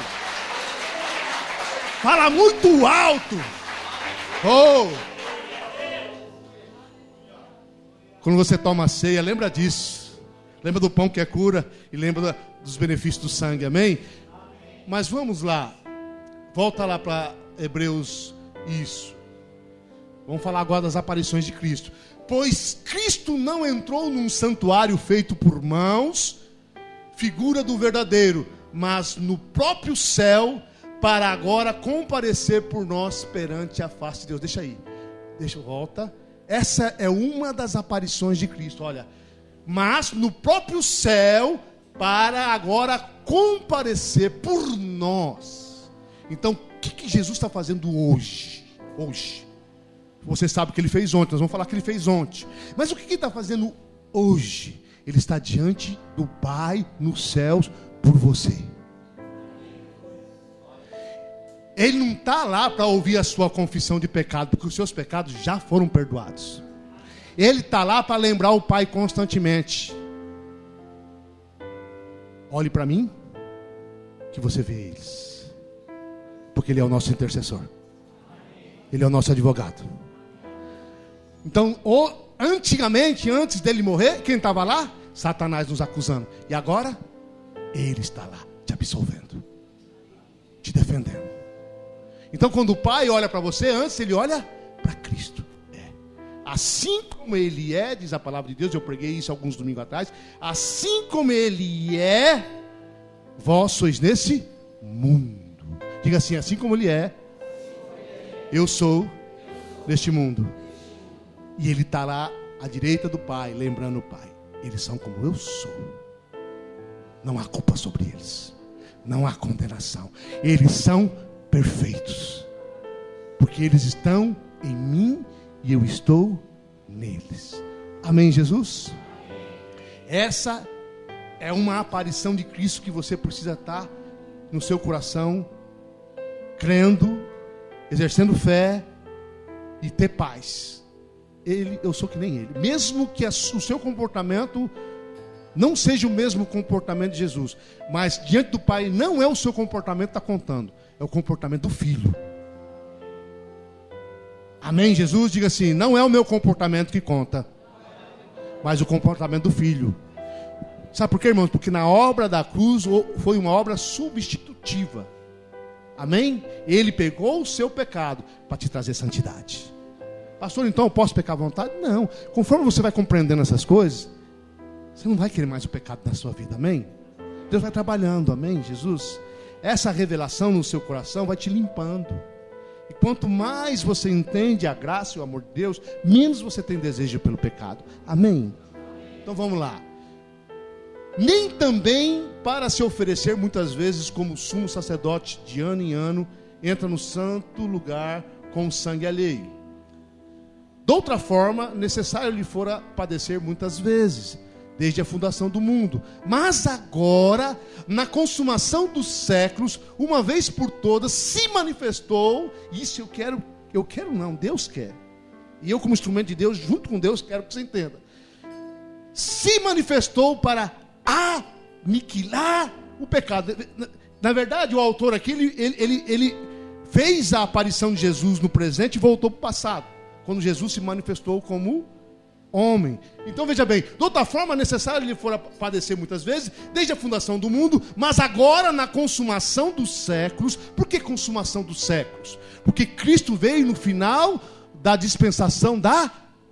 Fala muito alto. Oh! Quando você toma a ceia, lembra disso. Lembra do pão que é cura e lembra dos benefícios do sangue, amém? Mas vamos lá. Volta lá para Hebreus, isso. Vamos falar agora das aparições de Cristo. Pois Cristo não entrou num santuário feito por mãos, figura do verdadeiro, mas no próprio céu, para agora comparecer por nós perante a face de Deus. Deixa aí, volta. Essa é uma das aparições de Cristo, olha. Mas no próprio céu, para agora comparecer por nós. Então, o que Jesus está fazendo hoje? Você sabe o que ele fez ontem, nós vamos falar que ele fez ontem. Mas o que ele está fazendo hoje? Ele está diante do Pai nos céus por você. Ele não está lá para ouvir a sua confissão de pecado, porque os seus pecados já foram perdoados. Ele está lá para lembrar o Pai constantemente. Olhe para mim, que você vê eles. Porque Ele é o nosso intercessor. Ele é o nosso advogado. Então, antigamente, antes dele morrer, quem estava lá? Satanás nos acusando. E agora, Ele está lá, te absolvendo, te defendendo. Então, quando o Pai olha para você, antes Ele olha para Cristo. Assim como Ele é, diz a palavra de Deus, eu preguei isso alguns domingos atrás. Assim como Ele é, vós sois nesse mundo. Diga assim, assim como Ele é, eu sou neste mundo. E Ele está lá à direita do Pai, lembrando o Pai. Eles são como eu sou. Não há culpa sobre eles. Não há condenação. Eles são perfeitos. Porque eles estão em mim e eu estou neles. Amém, Jesus? Essa é uma aparição de Cristo que você precisa estar no seu coração, crendo, exercendo fé e ter paz. Eu sou que nem Ele. Mesmo que o seu comportamento não seja o mesmo comportamento de Jesus, mas diante do Pai não é o seu comportamento que está contando, é o comportamento do Filho. Amém, Jesus? Diga assim, não é o meu comportamento que conta, mas o comportamento do Filho. Sabe por quê, irmãos? Porque na obra da cruz foi uma obra substitutiva. Amém? Ele pegou o seu pecado para te trazer santidade. Pastor, então eu posso pecar à vontade? Não. Conforme você vai compreendendo essas coisas, você não vai querer mais o pecado na sua vida, amém? Deus vai trabalhando, amém, Jesus? Essa revelação no seu coração vai te limpando. E quanto mais você entende a graça e o amor de Deus, menos você tem desejo pelo pecado, amém? Então vamos lá. Nem também para se oferecer muitas vezes como sumo sacerdote de ano em ano, entra no santo lugar com sangue alheio. De outra forma, necessário lhe fora padecer muitas vezes, desde a fundação do mundo. Mas agora, na consumação dos séculos, uma vez por todas, se manifestou. Isso eu quero não, Deus quer. E eu como instrumento de Deus, junto com Deus, quero que você entenda. Se manifestou para aniquilar o pecado. Na verdade, o autor aqui, ele fez a aparição de Jesus no presente e voltou para o passado, quando Jesus se manifestou como homem. Então veja bem, de outra forma necessário lhe fora padecer muitas vezes, desde a fundação do mundo, mas agora na consumação dos séculos. Por que consumação dos séculos? Porque Cristo veio no final da dispensação da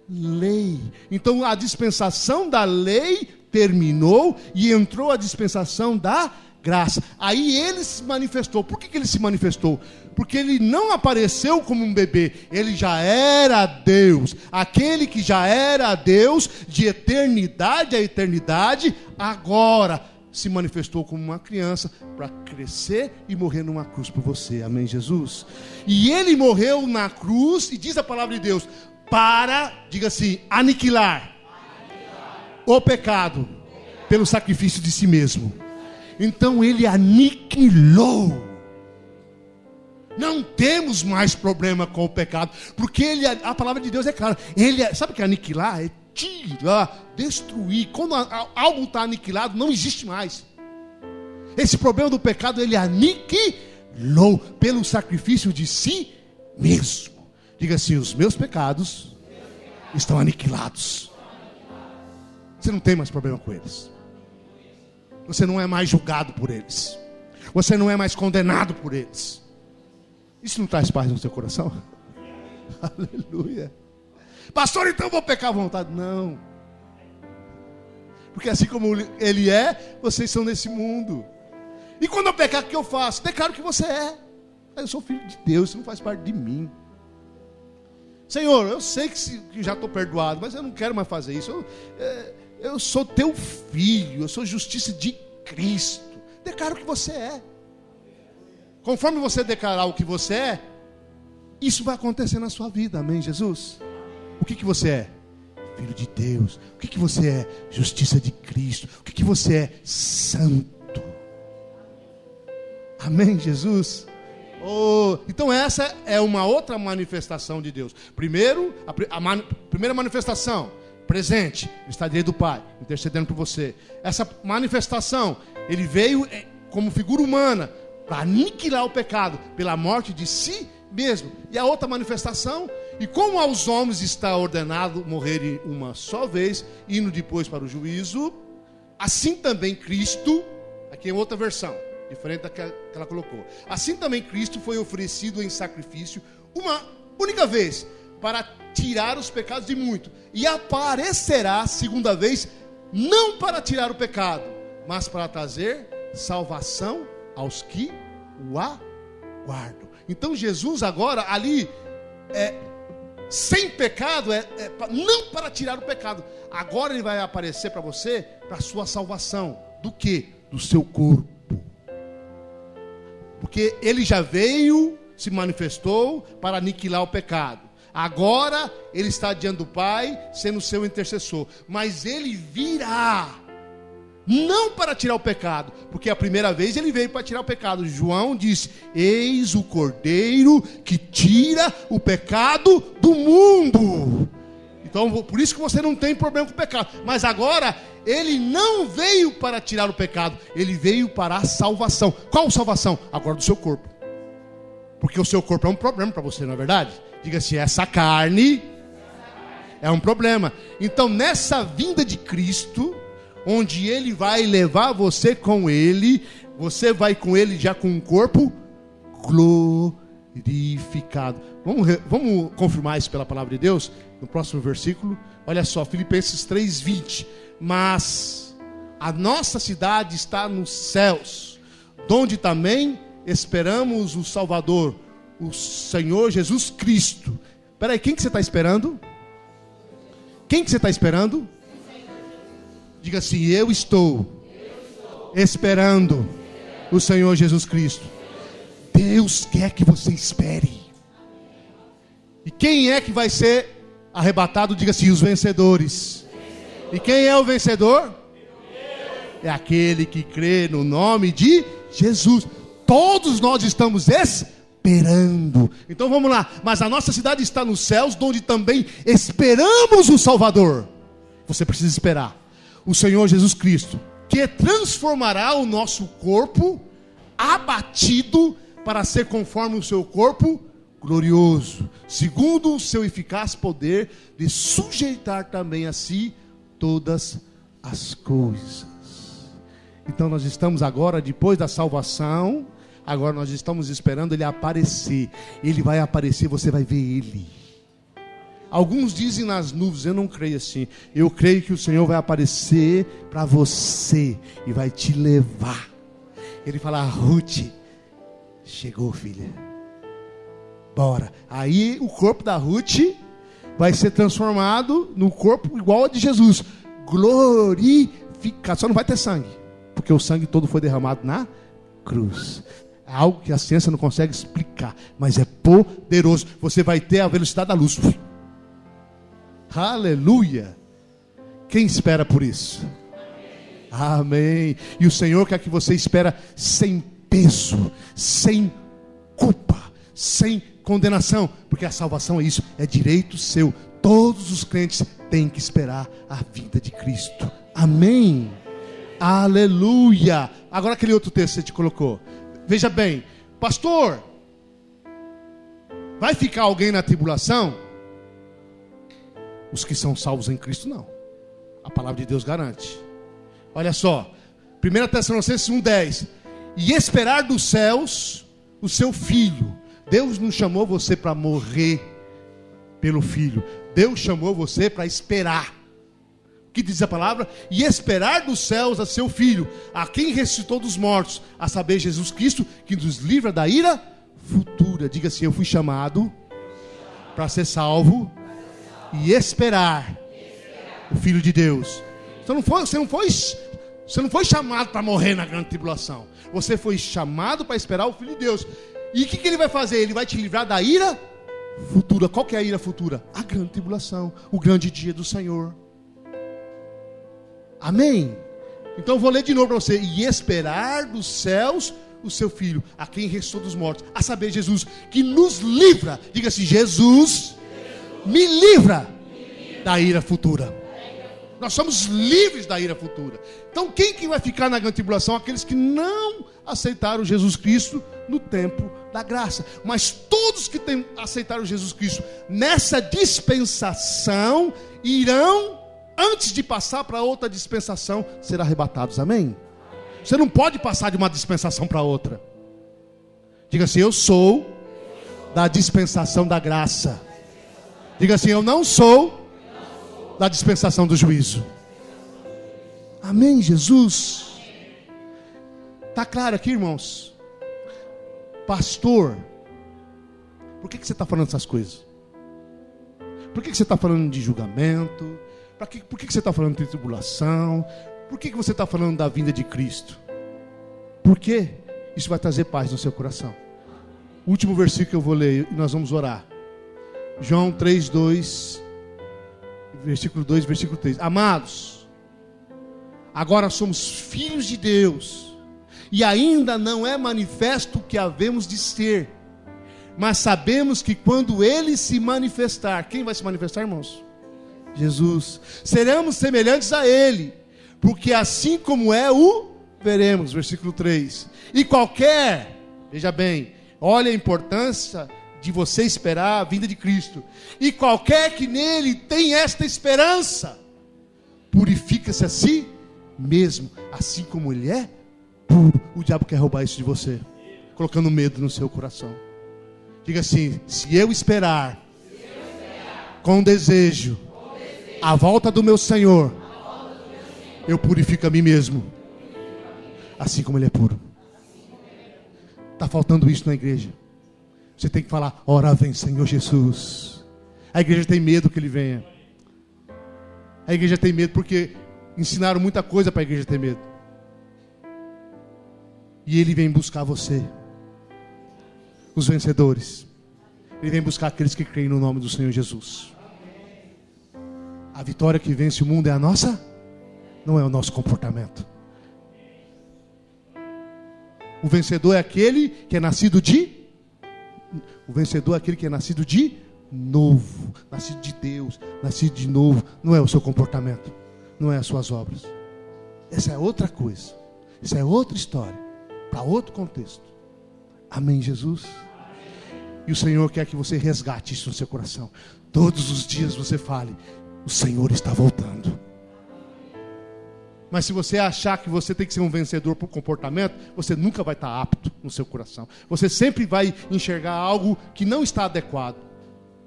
lei. Então a dispensação da lei terminou e entrou a dispensação da graça. Aí ele se manifestou. Por que ele se manifestou? Porque ele não apareceu como um bebê, ele já era Deus. Aquele que já era Deus de eternidade a eternidade, agora se manifestou como uma criança para crescer e morrer numa cruz por você. Amém, Jesus? E ele morreu na cruz, e diz a palavra de Deus, para, diga assim, aniquilar o pecado pelo sacrifício de si mesmo. Então ele aniquilou. Não temos mais problema com o pecado, porque a palavra de Deus é clara. Sabe o que é aniquilar? É tirar, destruir. Quando algo está aniquilado, não existe mais. Esse problema do pecado, ele aniquilou pelo sacrifício de si mesmo. Diga assim, os meus pecados estão aniquilados. Você não tem mais problema com eles. Você não é mais julgado por eles. Você não é mais condenado por eles. Isso não traz paz no seu coração? Aleluia. Pastor, então eu vou pecar à vontade? Não. Porque assim como ele é, vocês são nesse mundo. E quando eu pecar, o que eu faço? Declaro que você é. Eu sou filho de Deus, você não faz parte de mim. Senhor, eu sei que já estou perdoado, mas eu não quero mais fazer isso. Eu sou teu filho, eu sou justiça de Cristo. Declaro que você é. Conforme você declarar o que você é, isso vai acontecer na sua vida, amém, Jesus? O que você é? Filho de Deus. O que você é? Justiça de Cristo. O que você é? Santo. Amém, Jesus? Então essa é uma outra manifestação de Deus. Primeiro, a primeira manifestação, presente, ele está diante do Pai, intercedendo por você. Essa manifestação, ele veio como figura humana, para aniquilar o pecado pela morte de si mesmo. E a outra manifestação, e como aos homens está ordenado morrerem uma só vez, indo depois para o juízo, assim também Cristo, aqui é outra versão, diferente da que ela colocou. Assim também Cristo foi oferecido em sacrifício uma única vez, para tirar os pecados de muito, e aparecerá segunda vez, não para tirar o pecado, mas para trazer salvação aos que o aguardam. Então Jesus agora ali sem pecado, não para tirar o pecado. Agora ele vai aparecer para você, para a sua salvação. Do que? Do seu corpo. Porque ele já veio, se manifestou para aniquilar o pecado. Agora ele está diante do Pai, sendo seu intercessor. Mas ele virá, não para tirar o pecado, porque a primeira vez ele veio para tirar o pecado. João disse: eis o Cordeiro que tira o pecado do mundo. Então por isso que você não tem problema com o pecado. Mas agora ele não veio para tirar o pecado, ele veio para a salvação. Qual salvação? Agora do seu corpo. Porque o seu corpo é um problema para você, não é verdade? Diga assim: essa carne é um problema. Então nessa vinda de Cristo, onde ele vai levar você com ele, você vai com ele já com um corpo glorificado. Vamos confirmar isso pela palavra de Deus, no próximo versículo. Olha só, Filipenses 3:20. Mas a nossa cidade está nos céus, donde também esperamos o Salvador, o Senhor Jesus Cristo. Peraí, quem que você está esperando? Quem que você está esperando? Diga assim: eu estou esperando o Senhor Jesus Cristo. Deus quer que você espere. E quem é que vai ser arrebatado? Diga assim: os vencedores. E quem é o vencedor? É aquele que crê no nome de Jesus. Todos nós estamos esperando. Então vamos lá. Mas a nossa cidade está nos céus, onde também esperamos o Salvador. Você precisa esperar o Senhor Jesus Cristo, que transformará o nosso corpo abatido para ser conforme o seu corpo glorioso, segundo o seu eficaz poder de sujeitar também a si todas as coisas. Então nós estamos agora, depois da salvação, agora nós estamos esperando ele aparecer. Ele vai aparecer, você vai ver ele. Alguns dizem nas nuvens, eu não creio assim. Eu creio que o Senhor vai aparecer para você e vai te levar. Ele fala: Ruth, chegou, filha, bora. Aí o corpo da Ruth vai ser transformado no corpo igual ao de Jesus, glorificado. Só não vai ter sangue, porque o sangue todo foi derramado na cruz. É algo que a ciência não consegue explicar, mas é poderoso. Você vai ter a velocidade da luz. Aleluia. Quem espera por isso? Amém. E o Senhor quer que você espera sem peso, sem culpa, sem condenação, porque a salvação é isso, é direito seu. Todos os crentes têm que esperar a vinda de Cristo. Amém. Aleluia. Agora aquele outro texto que você te colocou. Veja bem, pastor, vai ficar alguém na tribulação? Os que são salvos em Cristo não. A palavra de Deus garante. Olha só, 1 Tessalonicenses 1,10. E esperar dos céus o seu filho. Deus não chamou você para morrer pelo filho. Deus chamou você para esperar. O que diz a palavra? E esperar dos céus a seu filho, a quem ressuscitou dos mortos, a saber, Jesus Cristo, que nos livra da ira futura. Diga assim: eu fui chamado para ser salvo e esperar o Filho de Deus. Você não foi chamado para morrer na grande tribulação. Você foi chamado para esperar o Filho de Deus. E o que ele vai fazer? Ele vai te livrar da ira futura. Qual que é a ira futura? A grande tribulação, o grande dia do Senhor. Amém? Então eu vou ler de novo para você. E esperar dos céus o seu Filho, a quem ressuscitou dos mortos, a saber, Jesus, que nos livra. Diga assim: Jesus me livra da ira futura. Nós somos livres da ira futura. Então quem que vai ficar na grande tribulação? Aqueles que não aceitaram Jesus Cristo no tempo da graça. Mas todos que aceitaram Jesus Cristo nessa dispensação irão, antes de passar para outra dispensação, ser arrebatados. Amém? Você não pode passar de uma dispensação para outra. Diga assim: eu sou da dispensação da graça. Diga assim: eu não sou da dispensação do juízo. Amém, Jesus. Está claro aqui, irmãos? Pastor, por que você está falando essas coisas? Por que você está falando de julgamento? Por que você está falando de tribulação? Por que você está falando da vinda de Cristo? Por quê? Isso vai trazer paz no seu coração. O último versículo que eu vou ler e nós vamos orar. João 3:2, versículo 2, versículo 3. Amados, agora somos filhos de Deus, e ainda não é manifesto o que havemos de ser, mas sabemos que quando Ele se manifestar, quem vai se manifestar, irmãos? Jesus. Seremos semelhantes a Ele, porque assim como é o veremos. Versículo 3. E qualquer, veja bem, olha a importância de você esperar a vinda de Cristo. E qualquer que nele tem esta esperança, purifica-se a si mesmo, assim como ele é puro. O diabo quer roubar isso de você, colocando medo no seu coração. Diga assim: se eu esperar com desejo a volta do meu Senhor, eu purifico a mim mesmo, assim como ele é puro. Está faltando isso na igreja. Você tem que falar: ora vem Senhor Jesus. A igreja tem medo que ele venha. A igreja tem medo porque ensinaram muita coisa para a igreja ter medo. E ele vem buscar você, os vencedores. Ele vem buscar aqueles que creem no nome do Senhor Jesus. A vitória que vence o mundo é a nossa, não é o nosso comportamento. O vencedor é aquele que é nascido de... O vencedor é aquele que é nascido de novo, nascido de Deus, nascido de novo. Não é o seu comportamento, não é as suas obras. Essa é outra coisa. Essa é outra história, para outro contexto. Amém, Jesus? E o Senhor quer que você resgate isso no seu coração. Todos os dias você fale: o Senhor está voltando. Mas se você achar que você tem que ser um vencedor por comportamento, você nunca vai estar apto no seu coração. Você sempre vai enxergar algo que não está adequado.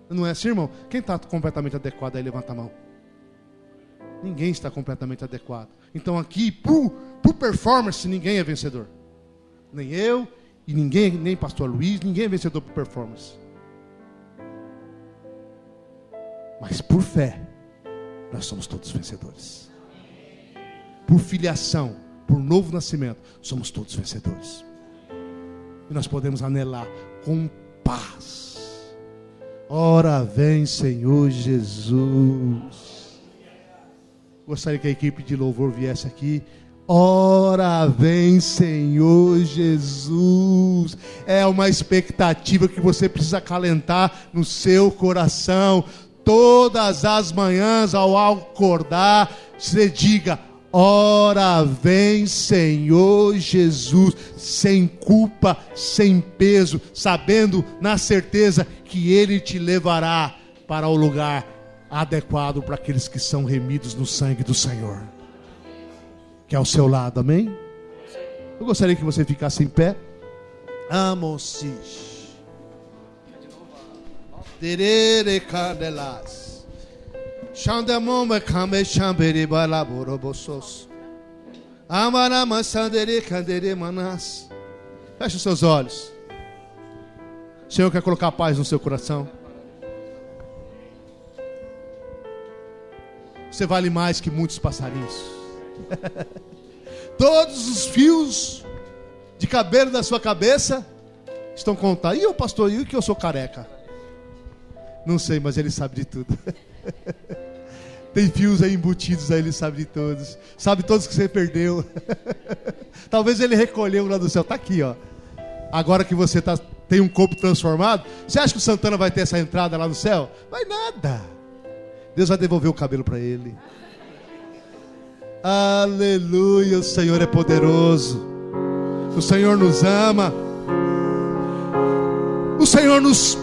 Não é assim, irmão? Quem está completamente adequado aí, levanta a mão. Ninguém está completamente adequado. Então aqui, por performance, ninguém é vencedor. Nem eu, e ninguém, nem pastor Luiz, ninguém é vencedor por performance. Mas por fé, nós somos todos vencedores. Por filiação, por novo nascimento, somos todos vencedores. E nós podemos anelar com paz. Ora vem, Senhor Jesus. Gostaria que a equipe de louvor viesse aqui. Ora vem, Senhor Jesus. É uma expectativa que você precisa acalentar no seu coração. Todas as manhãs ao acordar, você diga: ora vem, Senhor Jesus, sem culpa, sem peso, sabendo, na certeza que Ele te levará para o lugar adequado para aqueles que são remidos no sangue do Senhor, que é ao seu lado, amém? Eu gostaria que você ficasse em pé. Amo-se. Terere candelas. Xandamoma kame chambere balaborobosos. Amarama sandere candere manas. Feche os seus olhos. O Senhor quer colocar paz no seu coração. Você vale mais que muitos passarinhos. Todos os fios de cabelo da sua cabeça estão contados. E o pastor, e o que eu sou careca? Não sei, mas ele sabe de tudo. Tem fios aí embutidos, aí ele sabe de todos. Sabe todos que você perdeu. Talvez ele recolheu lá do céu. Está aqui, ó. Agora que você tem um corpo transformado, você acha que o Santana vai ter essa entrada lá no céu? Vai nada. Deus vai devolver o cabelo para ele. Aleluia, o Senhor é poderoso. O Senhor nos ama. O Senhor nos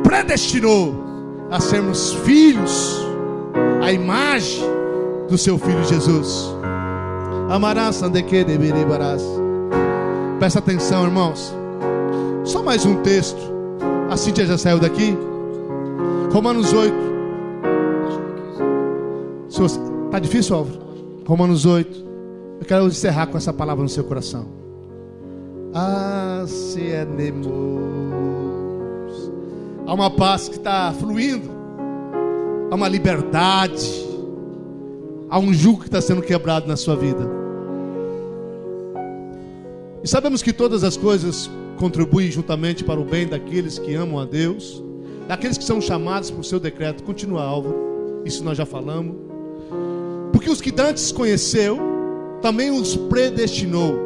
predestinou a sermos filhos, a imagem do seu Filho Jesus. Amarás, andeque, deverebarás. Presta atenção, irmãos. Só mais um texto. A Cíntia já saiu daqui. Romanos 8. Está difícil, Álvaro? Romanos 8. Eu quero encerrar com essa palavra no seu coração. Se anemos. Há uma paz que está fluindo. Há uma liberdade. Há um jugo que está sendo quebrado na sua vida. E sabemos que todas as coisas contribuem juntamente para o bem daqueles que amam a Deus, daqueles que são chamados por seu decreto. Continua, Álvaro. Isso nós já falamos. Porque os que dantes conheceu, também os predestinou.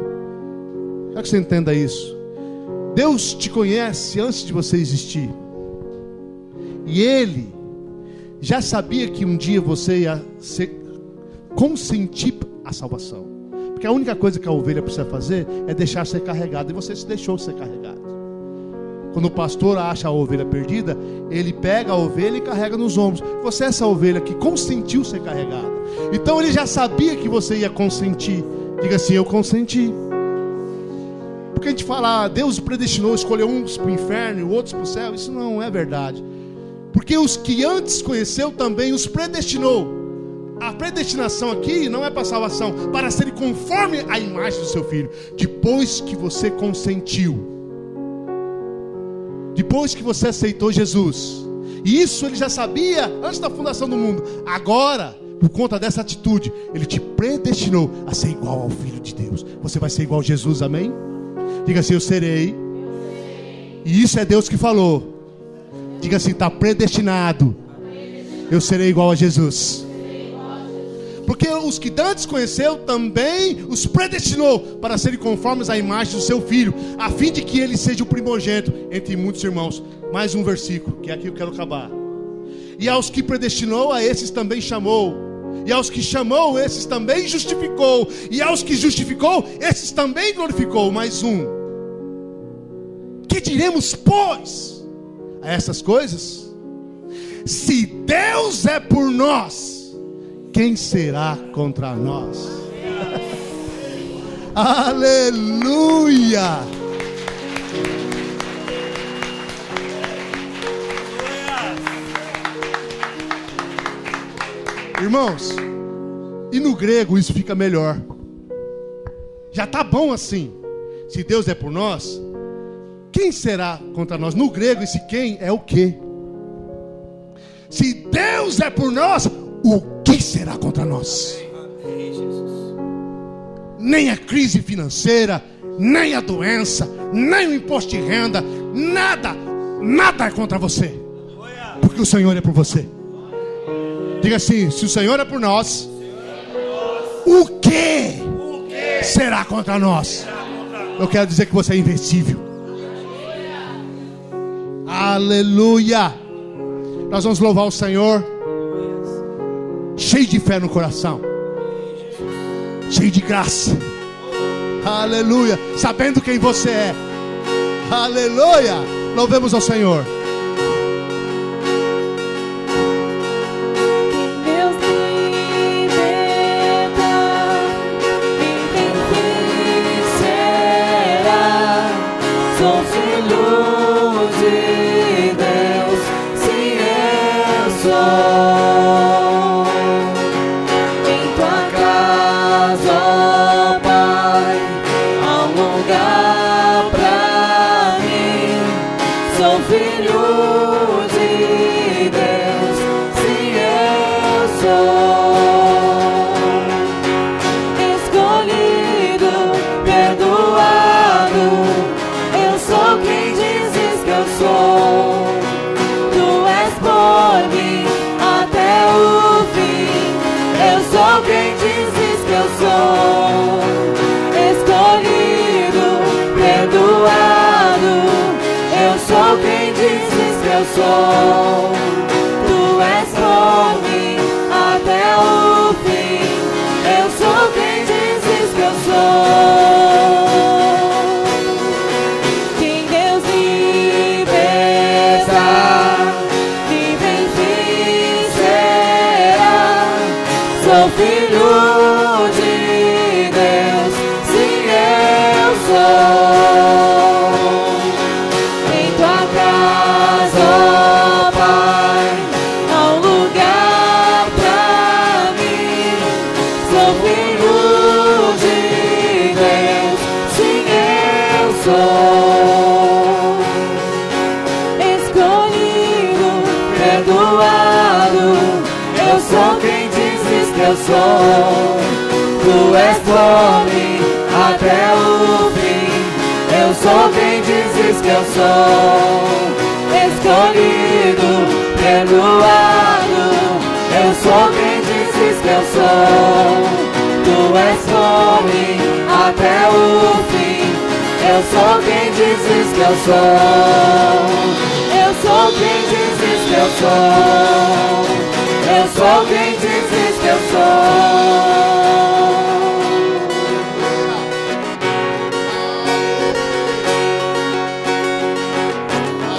Quero que você entenda isso. Deus te conhece antes de você existir. E Ele já sabia que um dia você ia consentir a salvação. Porque a única coisa que a ovelha precisa fazer é deixar ser carregada. E você se deixou ser carregado. Quando o pastor acha a ovelha perdida, ele pega a ovelha e carrega nos ombros. Você é essa ovelha que consentiu ser carregada. Então ele já sabia que você ia consentir. Diga assim: eu consenti. Porque a gente fala, Deus predestinou, escolheu uns para o inferno e outros para o céu. Isso não é verdade. Porque os que antes conheceu também os predestinou. A predestinação aqui não é para salvação, para serem conforme a imagem do seu Filho. Depois que você consentiu, depois que você aceitou Jesus, e isso ele já sabia antes da fundação do mundo. Agora, por conta dessa atitude, ele te predestinou a ser igual ao Filho de Deus. Você vai ser igual a Jesus, amém? Diga assim: eu serei. E isso é Deus que falou. Diga assim: está predestinado. Eu serei igual a Jesus. Porque os que dantes conheceu também os predestinou para serem conformes à imagem do seu Filho, a fim de que ele seja o primogênito entre muitos irmãos. Mais um versículo, que é aqui eu quero acabar. E aos que predestinou, a esses também chamou. E aos que chamou, esses também justificou. E aos que justificou, esses também glorificou. Mais um. Que diremos, pois, a essas coisas? Se Deus é por nós, quem será contra nós? Aleluia! Irmãos, e no grego isso fica melhor. Já está bom assim. Se Deus é por nós, quem será contra nós? No grego esse quem é o quê? Se Deus é por nós, o que será contra nós? nem a crise financeira, nem a doença, nem o imposto de renda, nada é contra você, porque o Senhor é por você. Diga assim: se o Senhor é por nós, o que será contra nós? Eu quero dizer que você é invencível. Aleluia. Nós vamos louvar o Senhor cheio de fé no coração, cheio de graça. Aleluia. Sabendo quem você é. Aleluia. Louvemos ao Senhor. Tu és por mim até o fim. Eu sou quem dizes que eu sou. Quem Deus liberta, livre enfim será. Sou filho de Deus, sim eu sou. Em tua casa eu sou. Tu és por mim até o fim. Eu sou quem dizes que eu sou. Escolhido, perdoado. Eu sou quem dizes que eu sou. Tu és por mim até o fim. Eu sou quem dizes que eu sou. Eu sou quem dizes que eu sou. Eu sou quem dizes que eu sou.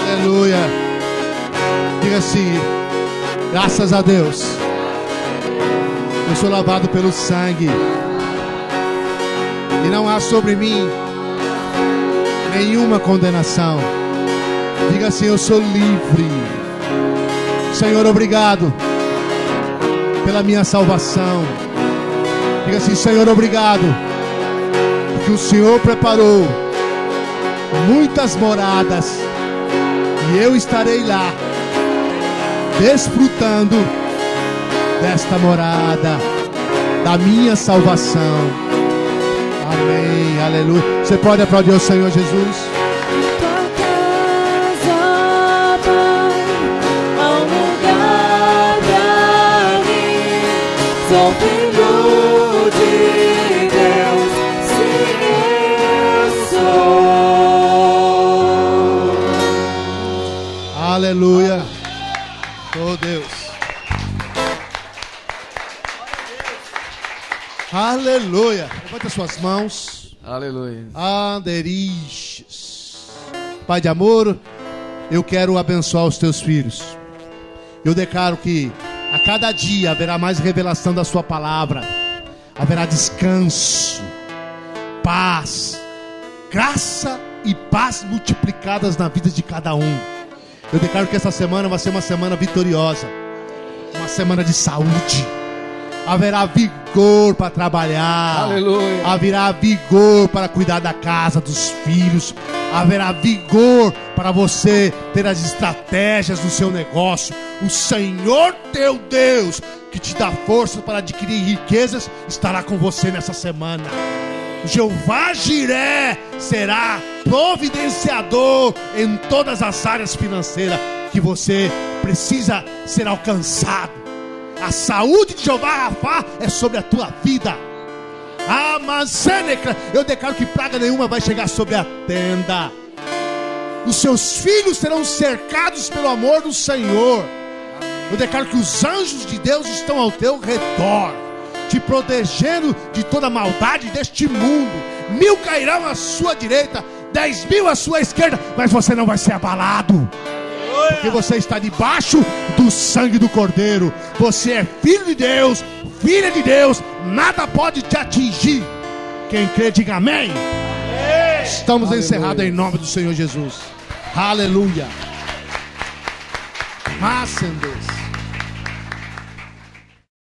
Aleluia. Diga assim: graças a Deus, eu sou lavado pelo sangue, e não há sobre mim nenhuma condenação. Diga assim: eu sou livre. Senhor, obrigado pela minha salvação. Diga assim: Senhor, obrigado, porque o Senhor preparou muitas moradas, e eu estarei lá, desfrutando desta morada, da minha salvação. Amém, aleluia. Você pode aplaudir o Senhor Jesus? Sou filho de Deus, sim eu sou. Aleluia. Oh Deus. Aleluia. Levanta suas mãos. Aleluia. Anderixes. Pai de amor, eu quero abençoar os teus filhos. Eu declaro que a cada dia haverá mais revelação da sua palavra. Haverá descanso, paz, graça e paz multiplicadas na vida de cada um. Eu declaro que essa semana vai ser uma semana vitoriosa, uma semana de saúde. Haverá vigor para trabalhar. Aleluia. Haverá vigor para cuidar da casa, dos filhos. Haverá vigor para você ter as estratégias do seu negócio. O Senhor teu Deus, que te dá força para adquirir riquezas, estará com você nessa semana. Jeová Jiré será providenciador em todas as áreas financeiras que você precisa ser alcançado. A saúde de Jeová Rafá é sobre a tua vida. Eu declaro que praga nenhuma vai chegar sobre a tenda. Os seus filhos serão cercados pelo amor do Senhor. Eu declaro que os anjos de Deus estão ao teu redor, te protegendo de toda maldade deste mundo. 1000 cairão à sua direita, 10.000 à sua esquerda, mas você não vai ser abalado, porque você está debaixo do sangue do Cordeiro. Você é filho de Deus, filha de Deus. Nada pode te atingir. Quem crê, diga amém. Estamos encerrados em nome do Senhor Jesus. Aleluia. Mas, Deus.